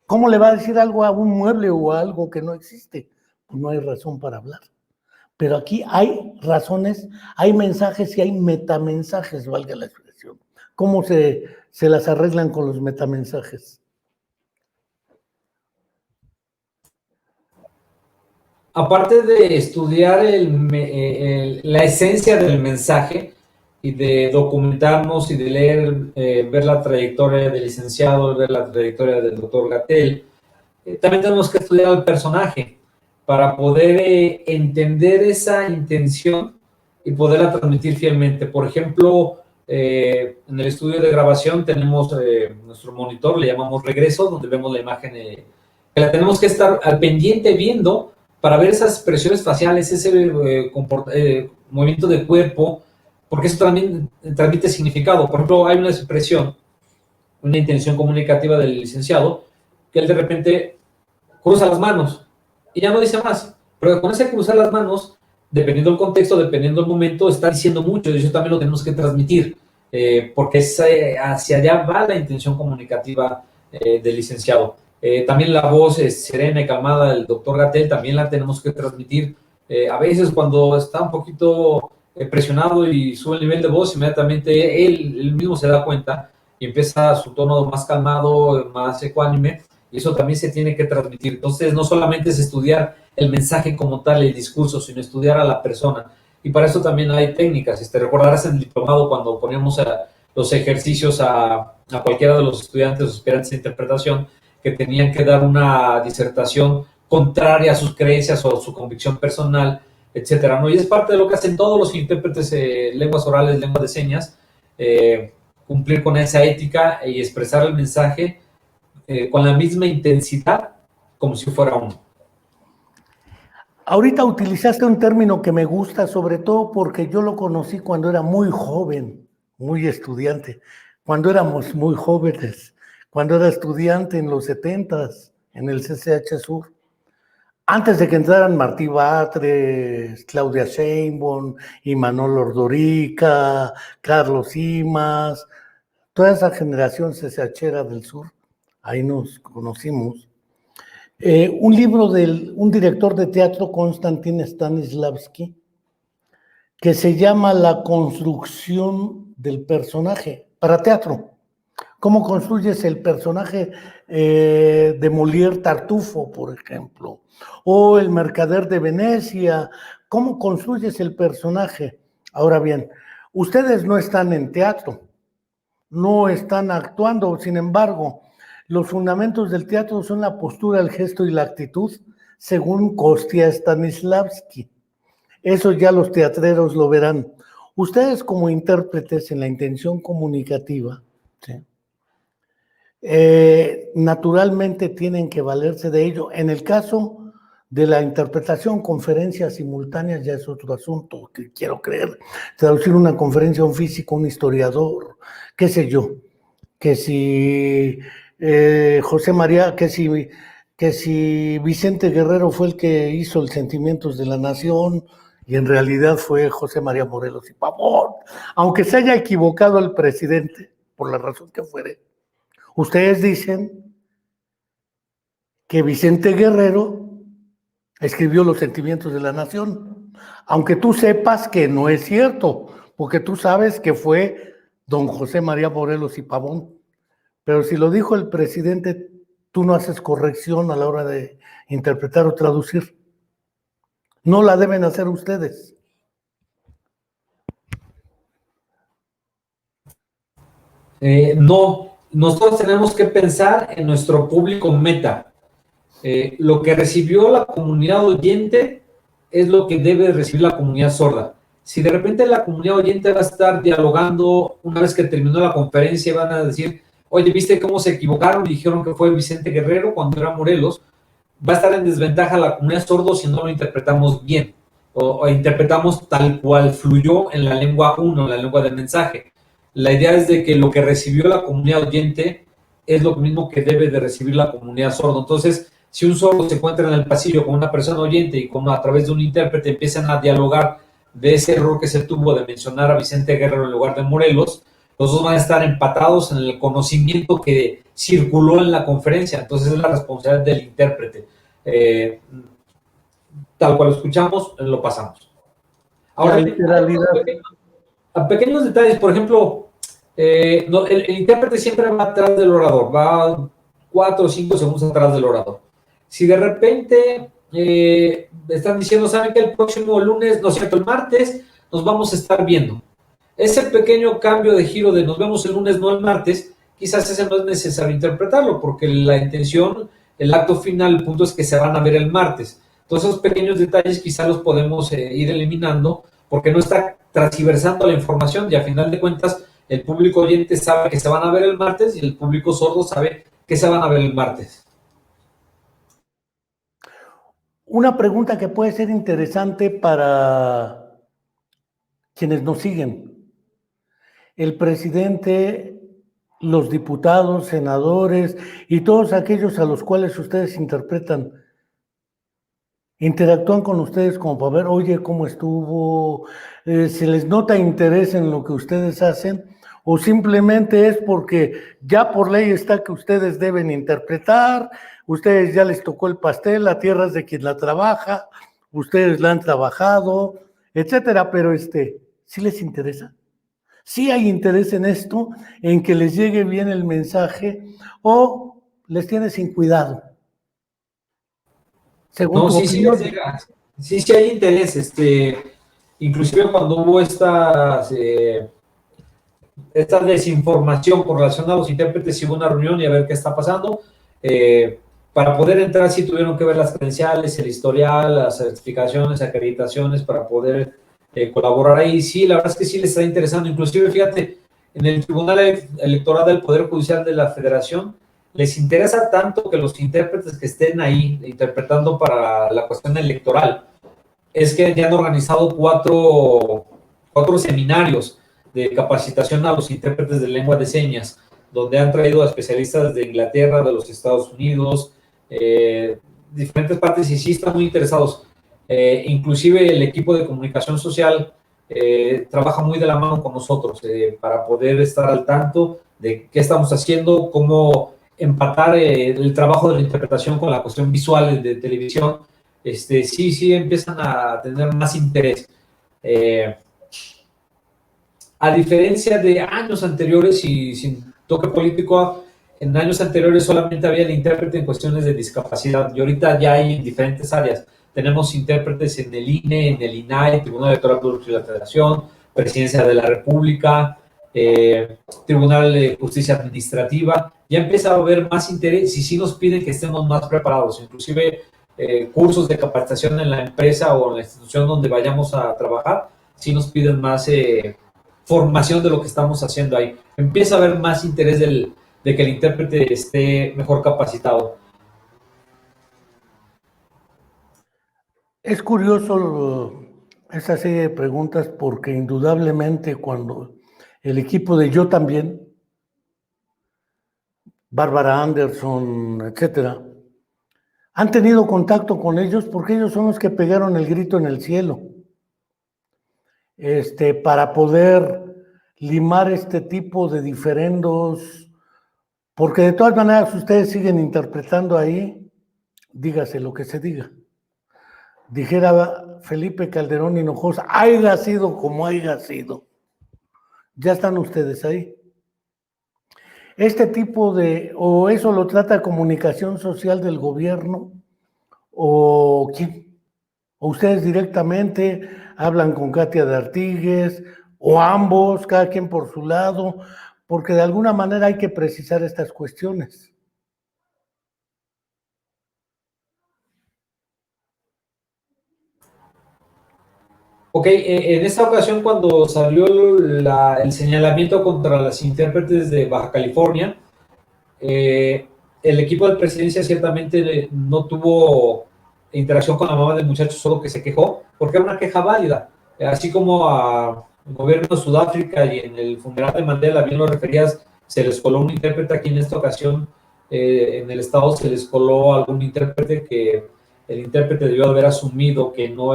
¿Cómo le va a decir algo a un mueble o a algo que no existe? Pues no hay razón para hablar. Pero aquí hay razones, hay mensajes y hay metamensajes, valga la expresión. ¿Cómo se las arreglan con los metamensajes? Aparte de estudiar la esencia del mensaje y de documentarnos y de leer, ver la trayectoria del licenciado, ver la trayectoria del doctor Gatell, también tenemos que estudiar al personaje para poder entender esa intención y poderla transmitir fielmente. Por ejemplo, en el estudio de grabación tenemos nuestro monitor, le llamamos regreso, donde vemos la imagen que la tenemos que estar al pendiente viendo para ver esas expresiones faciales, ese movimiento de cuerpo, porque eso también transmite significado. Por ejemplo, hay una expresión, una intención comunicativa del licenciado, que él de repente cruza las manos y ya no dice más. Pero con ese cruzar las manos, dependiendo del contexto, dependiendo del momento, está diciendo mucho y eso también lo tenemos que transmitir, porque hacia allá va la intención comunicativa del licenciado. También la voz serena y calmada del doctor Gatell también la tenemos que transmitir. A veces cuando está un poquito presionado y sube el nivel de voz, inmediatamente él mismo se da cuenta y empieza su tono más calmado, más ecuánime, y eso también se tiene que transmitir. Entonces, no solamente es estudiar el mensaje como tal, el discurso, sino estudiar a la persona. Y para eso también hay técnicas. Recordarás en el diplomado cuando poníamos los ejercicios a cualquiera de los estudiantes o aspirantes de interpretación que tenían que dar una disertación contraria a sus creencias o a su convicción personal, etcétera, ¿no? Y es parte de lo que hacen todos los intérpretes lenguas orales, lenguas de señas, cumplir con esa ética y expresar el mensaje con la misma intensidad como si fuera uno. Ahorita utilizaste un término que me gusta, sobre todo porque yo lo conocí cuando era muy joven, muy estudiante, cuando éramos muy jóvenes, cuando era estudiante en los 70s, en el CCH Sur, antes de que entraran Martí Batres, Claudia Sheinbaum, Imanol Ordorica, Carlos Imas, toda esa generación CCHera del Sur, ahí nos conocimos. Un libro de un director de teatro, Konstantin Stanislavski, que se llama La construcción del personaje para teatro. ¿Cómo construyes el personaje de Molière Tartufo, por ejemplo? O el mercader de Venecia. ¿Cómo construyes el personaje? Ahora bien, ustedes no están en teatro, no están actuando, sin embargo, los fundamentos del teatro son la postura, el gesto y la actitud, según Kostia Stanislavski. Eso ya los teatreros lo verán. Ustedes como intérpretes en la intención comunicativa, ¿sí? Naturalmente tienen que valerse de ello. En el caso de la interpretación, conferencias simultáneas ya es otro asunto, que quiero creer. Traducir una conferencia a un físico, un historiador, qué sé yo, que si José María, que si Vicente Guerrero fue el que hizo el Sentimientos de la Nación y en realidad fue José María Morelos y Pavón, aunque se haya equivocado el presidente, por la razón que fuere. Ustedes dicen que Vicente Guerrero escribió Los Sentimientos de la Nación, aunque tú sepas que no es cierto, porque tú sabes que fue don José María Morelos y Pavón. Pero si lo dijo el presidente, tú no haces corrección a la hora de interpretar o traducir. No la deben hacer ustedes. No, nosotros tenemos que pensar en nuestro público meta. Lo que recibió la comunidad oyente es lo que debe recibir la comunidad sorda. Si de repente la comunidad oyente va a estar dialogando una vez que terminó la conferencia, van a decir, oye, ¿viste cómo se equivocaron? Y dijeron que fue Vicente Guerrero cuando era Morelos. Va a estar en desventaja la comunidad sordo si no lo interpretamos bien o interpretamos tal cual fluyó en la lengua 1, en la lengua del mensaje. La idea es de que lo que recibió la comunidad oyente es lo mismo que debe de recibir la comunidad sordo. Entonces, si un sordo se encuentra en el pasillo con una persona oyente y como a través de un intérprete empiezan a dialogar de ese error que se tuvo de mencionar a Vicente Guerrero en lugar de Morelos, los dos van a estar empatados en el conocimiento que circuló en la conferencia. Entonces es la responsabilidad del intérprete. Tal cual lo escuchamos, lo pasamos. Ahora, La literalidad. a pequeños detalles, por ejemplo, el intérprete siempre va atrás del orador, va 4 o 5 segundos atrás del orador. Si de repente están diciendo, ¿saben que el próximo lunes, no es cierto, el martes, nos vamos a estar viendo? Ese pequeño cambio de giro de nos vemos el lunes, no el martes, quizás ese no es necesario interpretarlo, porque la intención, el acto final, el punto es que se van a ver el martes. Todos esos pequeños detalles quizás los podemos ir eliminando, porque no está transversando la información y a final de cuentas el público oyente sabe que se van a ver el martes y el público sordo sabe que se van a ver el martes. Una pregunta que puede ser interesante para quienes nos siguen. El presidente, los diputados, senadores y todos aquellos a los cuales ustedes interpretan, interactúan con ustedes como para ver, oye, cómo estuvo, se les nota interés en lo que ustedes hacen, o simplemente es porque ya por ley está que ustedes deben interpretar, ustedes ya les tocó el pastel, la tierra es de quien la trabaja, ustedes la han trabajado, etcétera, pero ¿sí les interesa? ¿Sí hay interés en esto, en que les llegue bien el mensaje, o les tiene sin cuidado? Según No, tu sí, sí les opinión. llega. Sí, sí hay interés. Inclusive cuando hubo esta desinformación con relación a los intérpretes, hubo una reunión y a ver qué está pasando. Para poder entrar sí tuvieron que ver las credenciales, el historial, las certificaciones, acreditaciones para poder colaborar ahí. Sí, la verdad es que sí les está interesando. Inclusive, fíjate, en el Tribunal Electoral del Poder Judicial de la Federación les interesa tanto que los intérpretes que estén ahí interpretando para la cuestión electoral, es que ya han organizado cuatro seminarios de capacitación a los intérpretes de lengua de señas, donde han traído a especialistas de Inglaterra, de los Estados Unidos, diferentes partes, y sí están muy interesados. Inclusive el equipo de comunicación social trabaja muy de la mano con nosotros para poder estar al tanto de qué estamos haciendo, cómo empatar el trabajo de la interpretación con la cuestión visual de televisión. Sí empiezan a tener más interés. A diferencia de años anteriores y sin toque político, en años anteriores solamente había el intérprete en cuestiones de discapacidad y ahorita ya hay en diferentes áreas. Tenemos intérpretes en el INE, en el INAI, Tribunal Electoral de la Federación, Presidencia de la República, Tribunal de Justicia Administrativa. Ya empieza a haber más interés y sí nos piden que estemos más preparados, inclusive cursos de capacitación en la empresa o en la institución donde vayamos a trabajar, sí nos piden más formación de lo que estamos haciendo ahí. Empieza a haber más interés de que el intérprete esté mejor capacitado. Es curioso esa serie de preguntas porque indudablemente cuando el equipo de Yo También, Bárbara Anderson, etcétera, han tenido contacto con ellos porque ellos son los que pegaron el grito en el cielo, para poder limar este tipo de diferendos, porque de todas maneras ustedes siguen interpretando ahí, dígase lo que se diga. Dijera Felipe Calderón Hinojosa, haya sido como haya sido. Ya están ustedes ahí. Este tipo o eso lo trata comunicación social del gobierno, o quién, o ustedes directamente hablan con Katia de Artigues, o ambos, cada quien por su lado, porque de alguna manera hay que precisar estas cuestiones. Ok, en esta ocasión cuando salió el señalamiento contra las intérpretes de Baja California, el equipo de presidencia ciertamente no tuvo interacción con la mamá del muchacho, solo que se quejó, porque era una queja válida. Así como al gobierno de Sudáfrica y en el funeral de Mandela, bien lo referías, se les coló un intérprete. Aquí en esta ocasión, en el estado se les coló algún intérprete que el intérprete debió haber asumido que no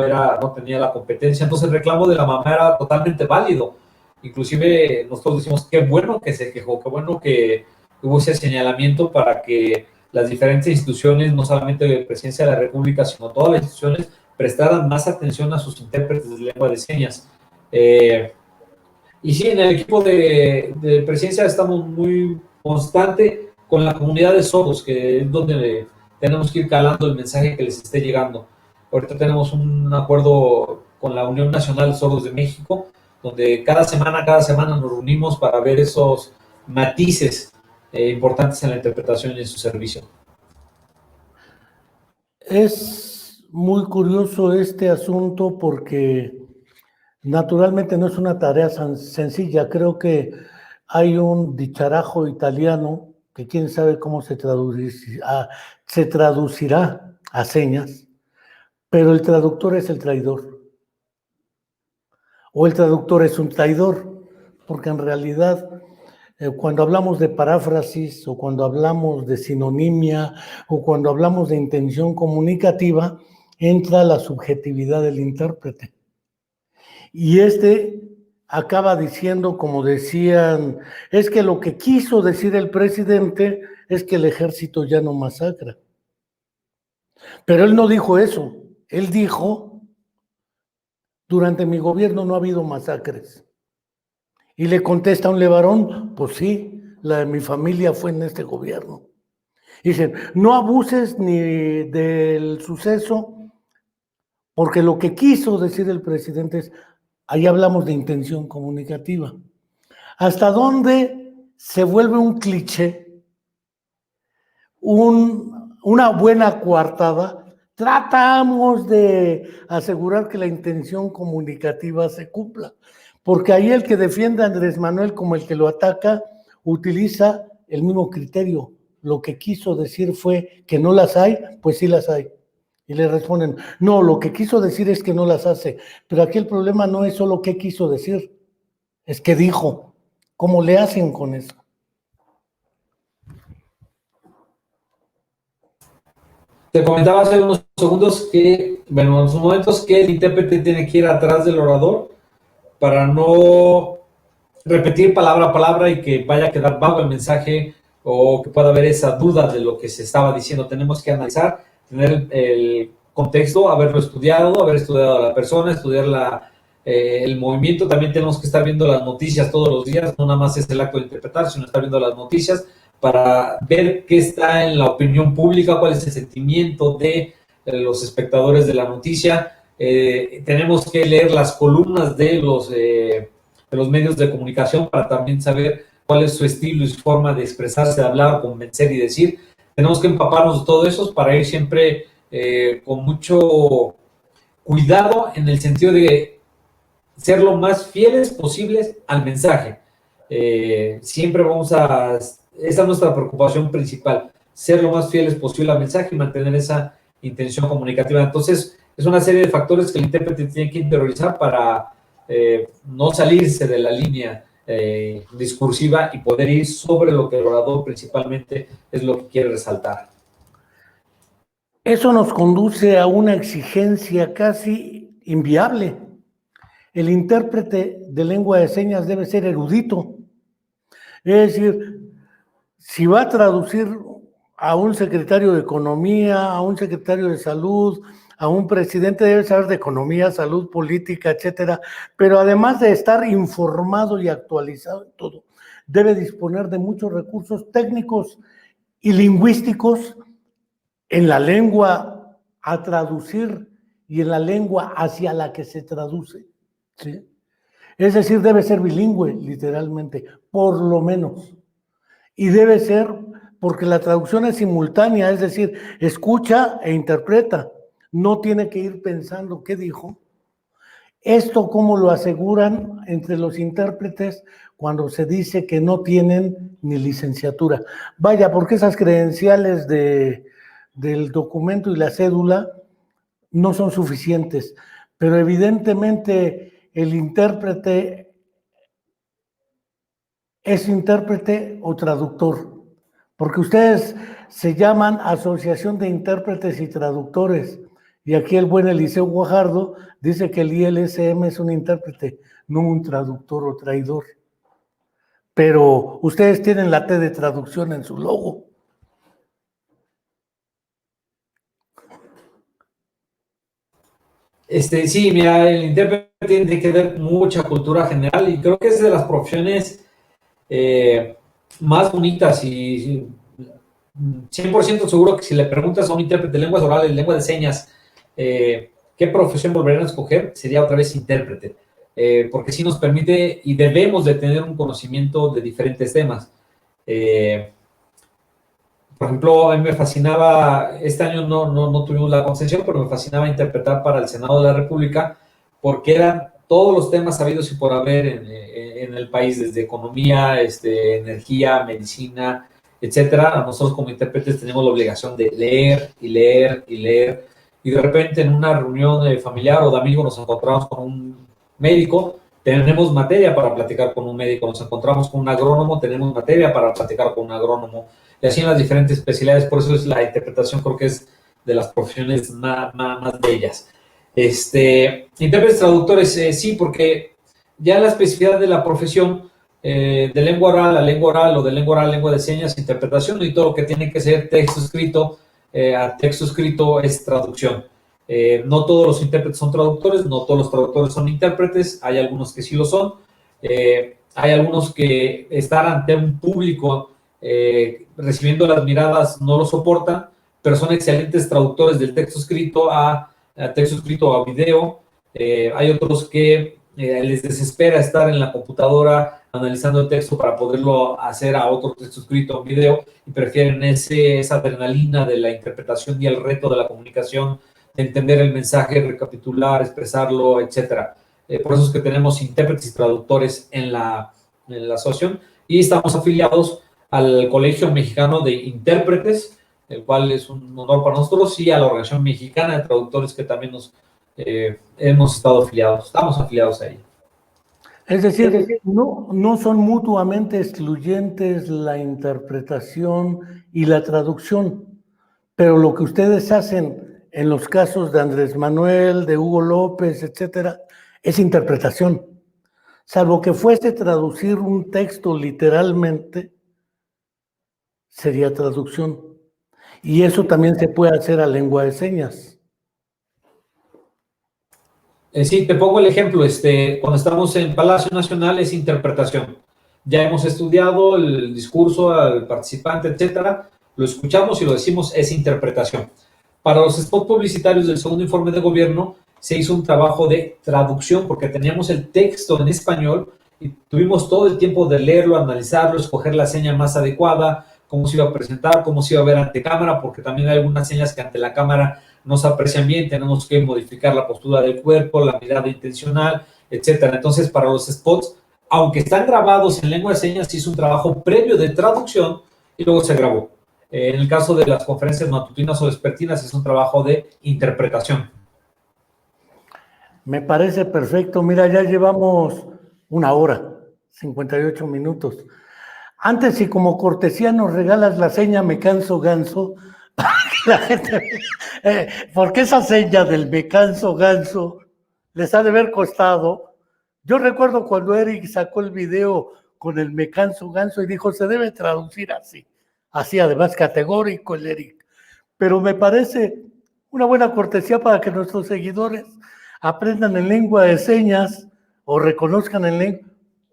tenía la competencia. Entonces el reclamo de la mamá era totalmente válido. Inclusive nosotros decimos, qué bueno que se quejó, qué bueno que hubo ese señalamiento para que las diferentes instituciones, no solamente de Presidencia de la República, sino todas las instituciones, prestaran más atención a sus intérpretes de lengua de señas. Y sí, en el equipo de Presidencia estamos muy constante con la comunidad de sordos, que es donde tenemos que ir calando el mensaje que les esté llegando. Ahorita tenemos un acuerdo con la Unión Nacional de Sordos de México, donde cada semana nos reunimos para ver esos matices importantes en la interpretación y en su servicio. Es muy curioso este asunto porque naturalmente no es una tarea sencilla. Creo que hay un dicharajo italiano que quién sabe cómo se traducirá a señas, pero el traductor es el traidor. O el traductor es un traidor, porque en realidad cuando hablamos de paráfrasis o cuando hablamos de sinonimia o cuando hablamos de intención comunicativa, entra la subjetividad del intérprete. Y acaba diciendo, como decían, es que lo que quiso decir el presidente es que el ejército ya no masacra. Pero él no dijo eso. Él dijo, durante mi gobierno no ha habido masacres. Y le contesta un levarón, pues sí, la de mi familia fue en este gobierno. Dicen, no abuses ni del suceso, porque lo que quiso decir el presidente es, ahí hablamos de intención comunicativa. ¿Hasta dónde se vuelve un cliché, una buena coartada? Tratamos de asegurar que la intención comunicativa se cumpla, porque ahí el que defiende a Andrés Manuel como el que lo ataca utiliza el mismo criterio. Lo que quiso decir fue que no las hay, pues sí las hay. Y le responden, no, lo que quiso decir es que no las hace. Pero aquí el problema no es solo qué quiso decir, es que dijo. ¿Cómo le hacen con eso? Te comentaba hace unos segundos que, bueno, en unos momentos que el intérprete tiene que ir atrás del orador para no repetir palabra a palabra y que vaya a quedar vago el mensaje o que pueda haber esa duda de lo que se estaba diciendo. Tenemos que analizar, tener el contexto, haber estudiado a la persona, estudiar el movimiento. También tenemos que estar viendo las noticias todos los días, no nada más es el acto de interpretar, sino estar viendo las noticias para ver qué está en la opinión pública, cuál es el sentimiento de los espectadores de la noticia. Tenemos que leer las columnas de los medios de comunicación para también saber cuál es su estilo y su forma de expresarse, de hablar, convencer y decir. Tenemos que empaparnos de todo eso para ir siempre con mucho cuidado en el sentido de ser lo más fieles posibles al mensaje. Siempre esa es nuestra preocupación principal, ser lo más fieles posible al mensaje y mantener esa intención comunicativa. Entonces, es una serie de factores que el intérprete tiene que interiorizar para no salirse de la línea discursiva y poder ir sobre lo que el orador principalmente es lo que quiere resaltar. Eso nos conduce a una exigencia casi inviable. El intérprete de lengua de señas debe ser erudito. Es decir, si va a traducir a un secretario de Economía, a un secretario de Salud, a un presidente, debe saber de economía, salud, política, etcétera, pero además de estar informado y actualizado en todo, debe disponer de muchos recursos técnicos y lingüísticos en la lengua a traducir y en la lengua hacia la que se traduce, ¿sí? Es decir, debe ser bilingüe, literalmente, por lo menos. Y debe ser, porque la traducción es simultánea, es decir, escucha e interpreta. No tiene que ir pensando qué dijo. ¿Esto cómo lo aseguran entre los intérpretes cuando se dice que no tienen ni licenciatura? Vaya, porque esas credenciales del documento y la cédula no son suficientes, pero evidentemente el intérprete es intérprete o traductor, porque ustedes se llaman Asociación de Intérpretes y Traductores, y aquí el buen Eliseo Guajardo dice que el ILSM es un intérprete, no un traductor o traidor. Pero ustedes tienen la T de traducción en su logo. Sí, mira, el intérprete tiene que ver mucha cultura general y creo que es de las profesiones más bonitas y 100% seguro que si le preguntas a un intérprete de lenguas orales, lengua de señas, ¿qué profesión volverían a escoger? Sería otra vez intérprete, porque sí nos permite y debemos de tener un conocimiento de diferentes temas. Por ejemplo, a mí me fascinaba, este año no tuvimos la concesión, pero me fascinaba interpretar para el Senado de la República, porque eran todos los temas sabidos y por haber en el país, desde economía, energía, medicina, etcétera. Nosotros como intérpretes tenemos la obligación de leer y leer y leer, y de repente en una reunión familiar o de amigos nos encontramos con un médico, tenemos materia para platicar con un médico, nos encontramos con un agrónomo, tenemos materia para platicar con un agrónomo, y así en las diferentes especialidades. Por eso es la interpretación, creo que es de las profesiones más bellas. Intérpretes traductores, sí, porque ya la especificidad de la profesión de lengua oral a lengua oral o de lengua oral a lengua de señas, interpretación y todo lo que tiene que ser texto escrito a texto escrito es traducción. No todos los intérpretes son traductores, no todos los traductores son intérpretes, hay algunos que sí lo son, hay algunos que estar ante un público recibiendo las miradas no lo soportan, pero son excelentes traductores del texto escrito a texto escrito a video. Hay otros que les desespera estar en la computadora analizando el texto para poderlo hacer a otro texto escrito o video y prefieren esa adrenalina de la interpretación y el reto de la comunicación, de entender el mensaje, recapitular, expresarlo, etcétera. Por eso es que tenemos intérpretes y traductores en la asociación y estamos afiliados al Colegio Mexicano de Intérpretes, el cual es un honor para nosotros, y a la Organización Mexicana de Traductores, que también hemos estado afiliados, estamos afiliados a ella. Es decir, no son mutuamente excluyentes la interpretación y la traducción, pero lo que ustedes hacen en los casos de Andrés Manuel, de Hugo López, etcétera, es interpretación. Salvo que fuese traducir un texto literalmente, sería traducción. Y eso también se puede hacer a lengua de señas. Sí, te pongo el ejemplo, cuando estamos en Palacio Nacional es interpretación. Ya hemos estudiado el discurso al participante, etcétera, lo escuchamos y lo decimos, es interpretación. Para los spots publicitarios del segundo informe de gobierno se hizo un trabajo de traducción porque teníamos el texto en español y tuvimos todo el tiempo de leerlo, analizarlo, escoger la seña más adecuada, cómo se iba a presentar, cómo se iba a ver ante cámara, porque también hay algunas señas que ante la cámara no se aprecian bien, tenemos que modificar la postura del cuerpo, la mirada intencional, etcétera. Entonces, para los spots, aunque están grabados en lengua de señas, se hizo un trabajo previo de traducción y luego se grabó. En el caso de las conferencias matutinas o vespertinas, es un trabajo de interpretación. Me parece perfecto. Mira, ya llevamos 1 hora, 58 minutos. Antes, si como cortesía nos regalas la seña "me canso ganso", la gente, porque esa seña del "me canso ganso" les ha de haber costado. Yo recuerdo cuando Eric sacó el video con el "me canso ganso" y dijo, se debe traducir así. Así, además, categórico el Eric. Pero me parece una buena cortesía para que nuestros seguidores aprendan en lengua de señas o reconozcan en lengua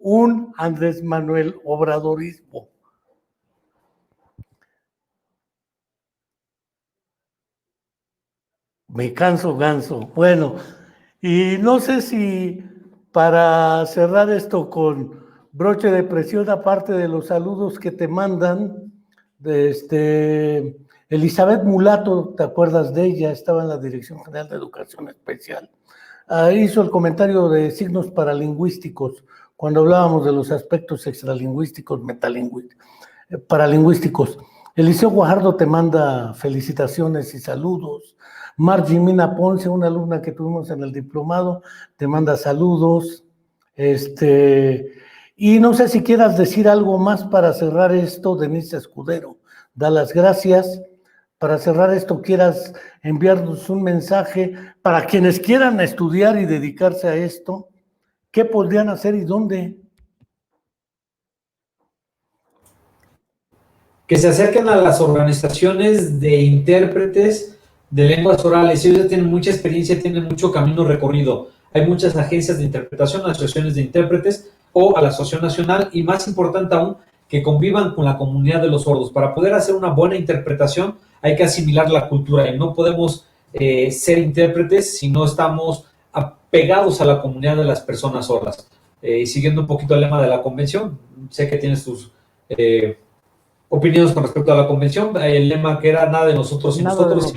un Andrés Manuel Obradorismo. Me canso ganso. Bueno, y no sé si para cerrar esto con broche de presión, aparte de los saludos que te mandan, de Elizabeth Mulato, ¿te acuerdas de ella? Estaba en la Dirección General de Educación Especial. hizo el comentario de signos paralingüísticos cuando hablábamos de los aspectos extralingüísticos, paralingüísticos. Eliseo Guajardo te manda felicitaciones y saludos. Margie Mina Ponce, una alumna que tuvimos en el diplomado, te manda saludos. Y no sé si quieras decir algo más para cerrar esto, Denise Escudero. Da las gracias. Para cerrar esto, quieras enviarnos un mensaje para quienes quieran estudiar y dedicarse a esto, ¿qué podrían hacer y dónde? Que se acerquen a las organizaciones de intérpretes de lenguas orales. Ellos ya tienen mucha experiencia, tienen mucho camino recorrido. Hay muchas agencias de interpretación, asociaciones de intérpretes o a la Asociación Nacional, y más importante aún, que convivan con la comunidad de los sordos. Para poder hacer una buena interpretación hay que asimilar la cultura y no podemos ser intérpretes si no estamos apegados a la comunidad de las personas sordas. Y siguiendo un poquito el lema de la convención, sé que tienes tus opiniones con respecto a la convención, el lema que era nada de nosotros y nosotros,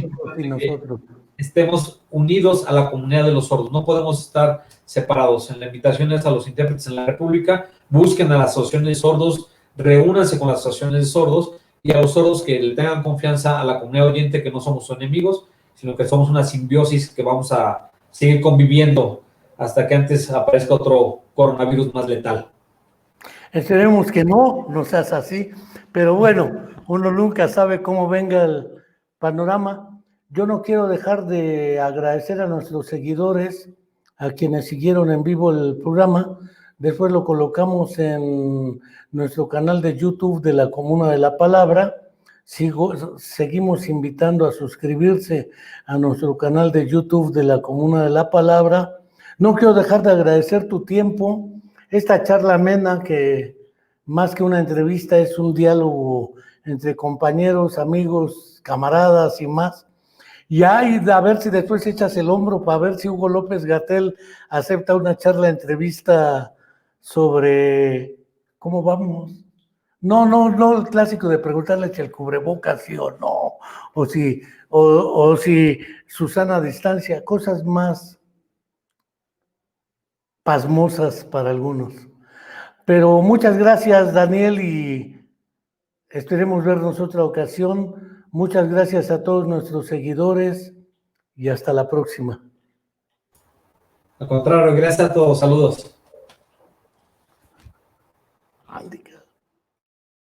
estemos unidos a la comunidad de los sordos, no podemos estar separados. En la invitación es a los intérpretes en la República, busquen a las asociaciones de sordos, reúnanse con las asociaciones de sordos, y a los sordos que le tengan confianza a la comunidad oyente, que no somos enemigos, sino que somos una simbiosis que vamos a seguir conviviendo hasta que antes aparezca otro coronavirus más letal. Esperemos que no seas así, pero bueno, uno nunca sabe cómo venga el panorama. Yo no quiero dejar de agradecer a nuestros seguidores, a quienes siguieron en vivo el programa. Después lo colocamos en nuestro canal de YouTube de la Comuna de la Palabra. Seguimos invitando a suscribirse a nuestro canal de YouTube de la Comuna de la Palabra. No quiero dejar de agradecer tu tiempo. Esta charla amena, que más que una entrevista es un diálogo entre compañeros, amigos, camaradas y más. Y ahí, a ver si después echas el hombro para ver si Hugo López-Gatell acepta una charla, entrevista sobre cómo vamos. No el clásico de preguntarle si el cubrebocas sí o no, o si Susana a distancia, cosas más pasmosas para algunos. Pero muchas gracias, Daniel, y esperemos vernos otra ocasión. Muchas gracias a todos nuestros seguidores y hasta la próxima. Al contrario, gracias a todos. Saludos.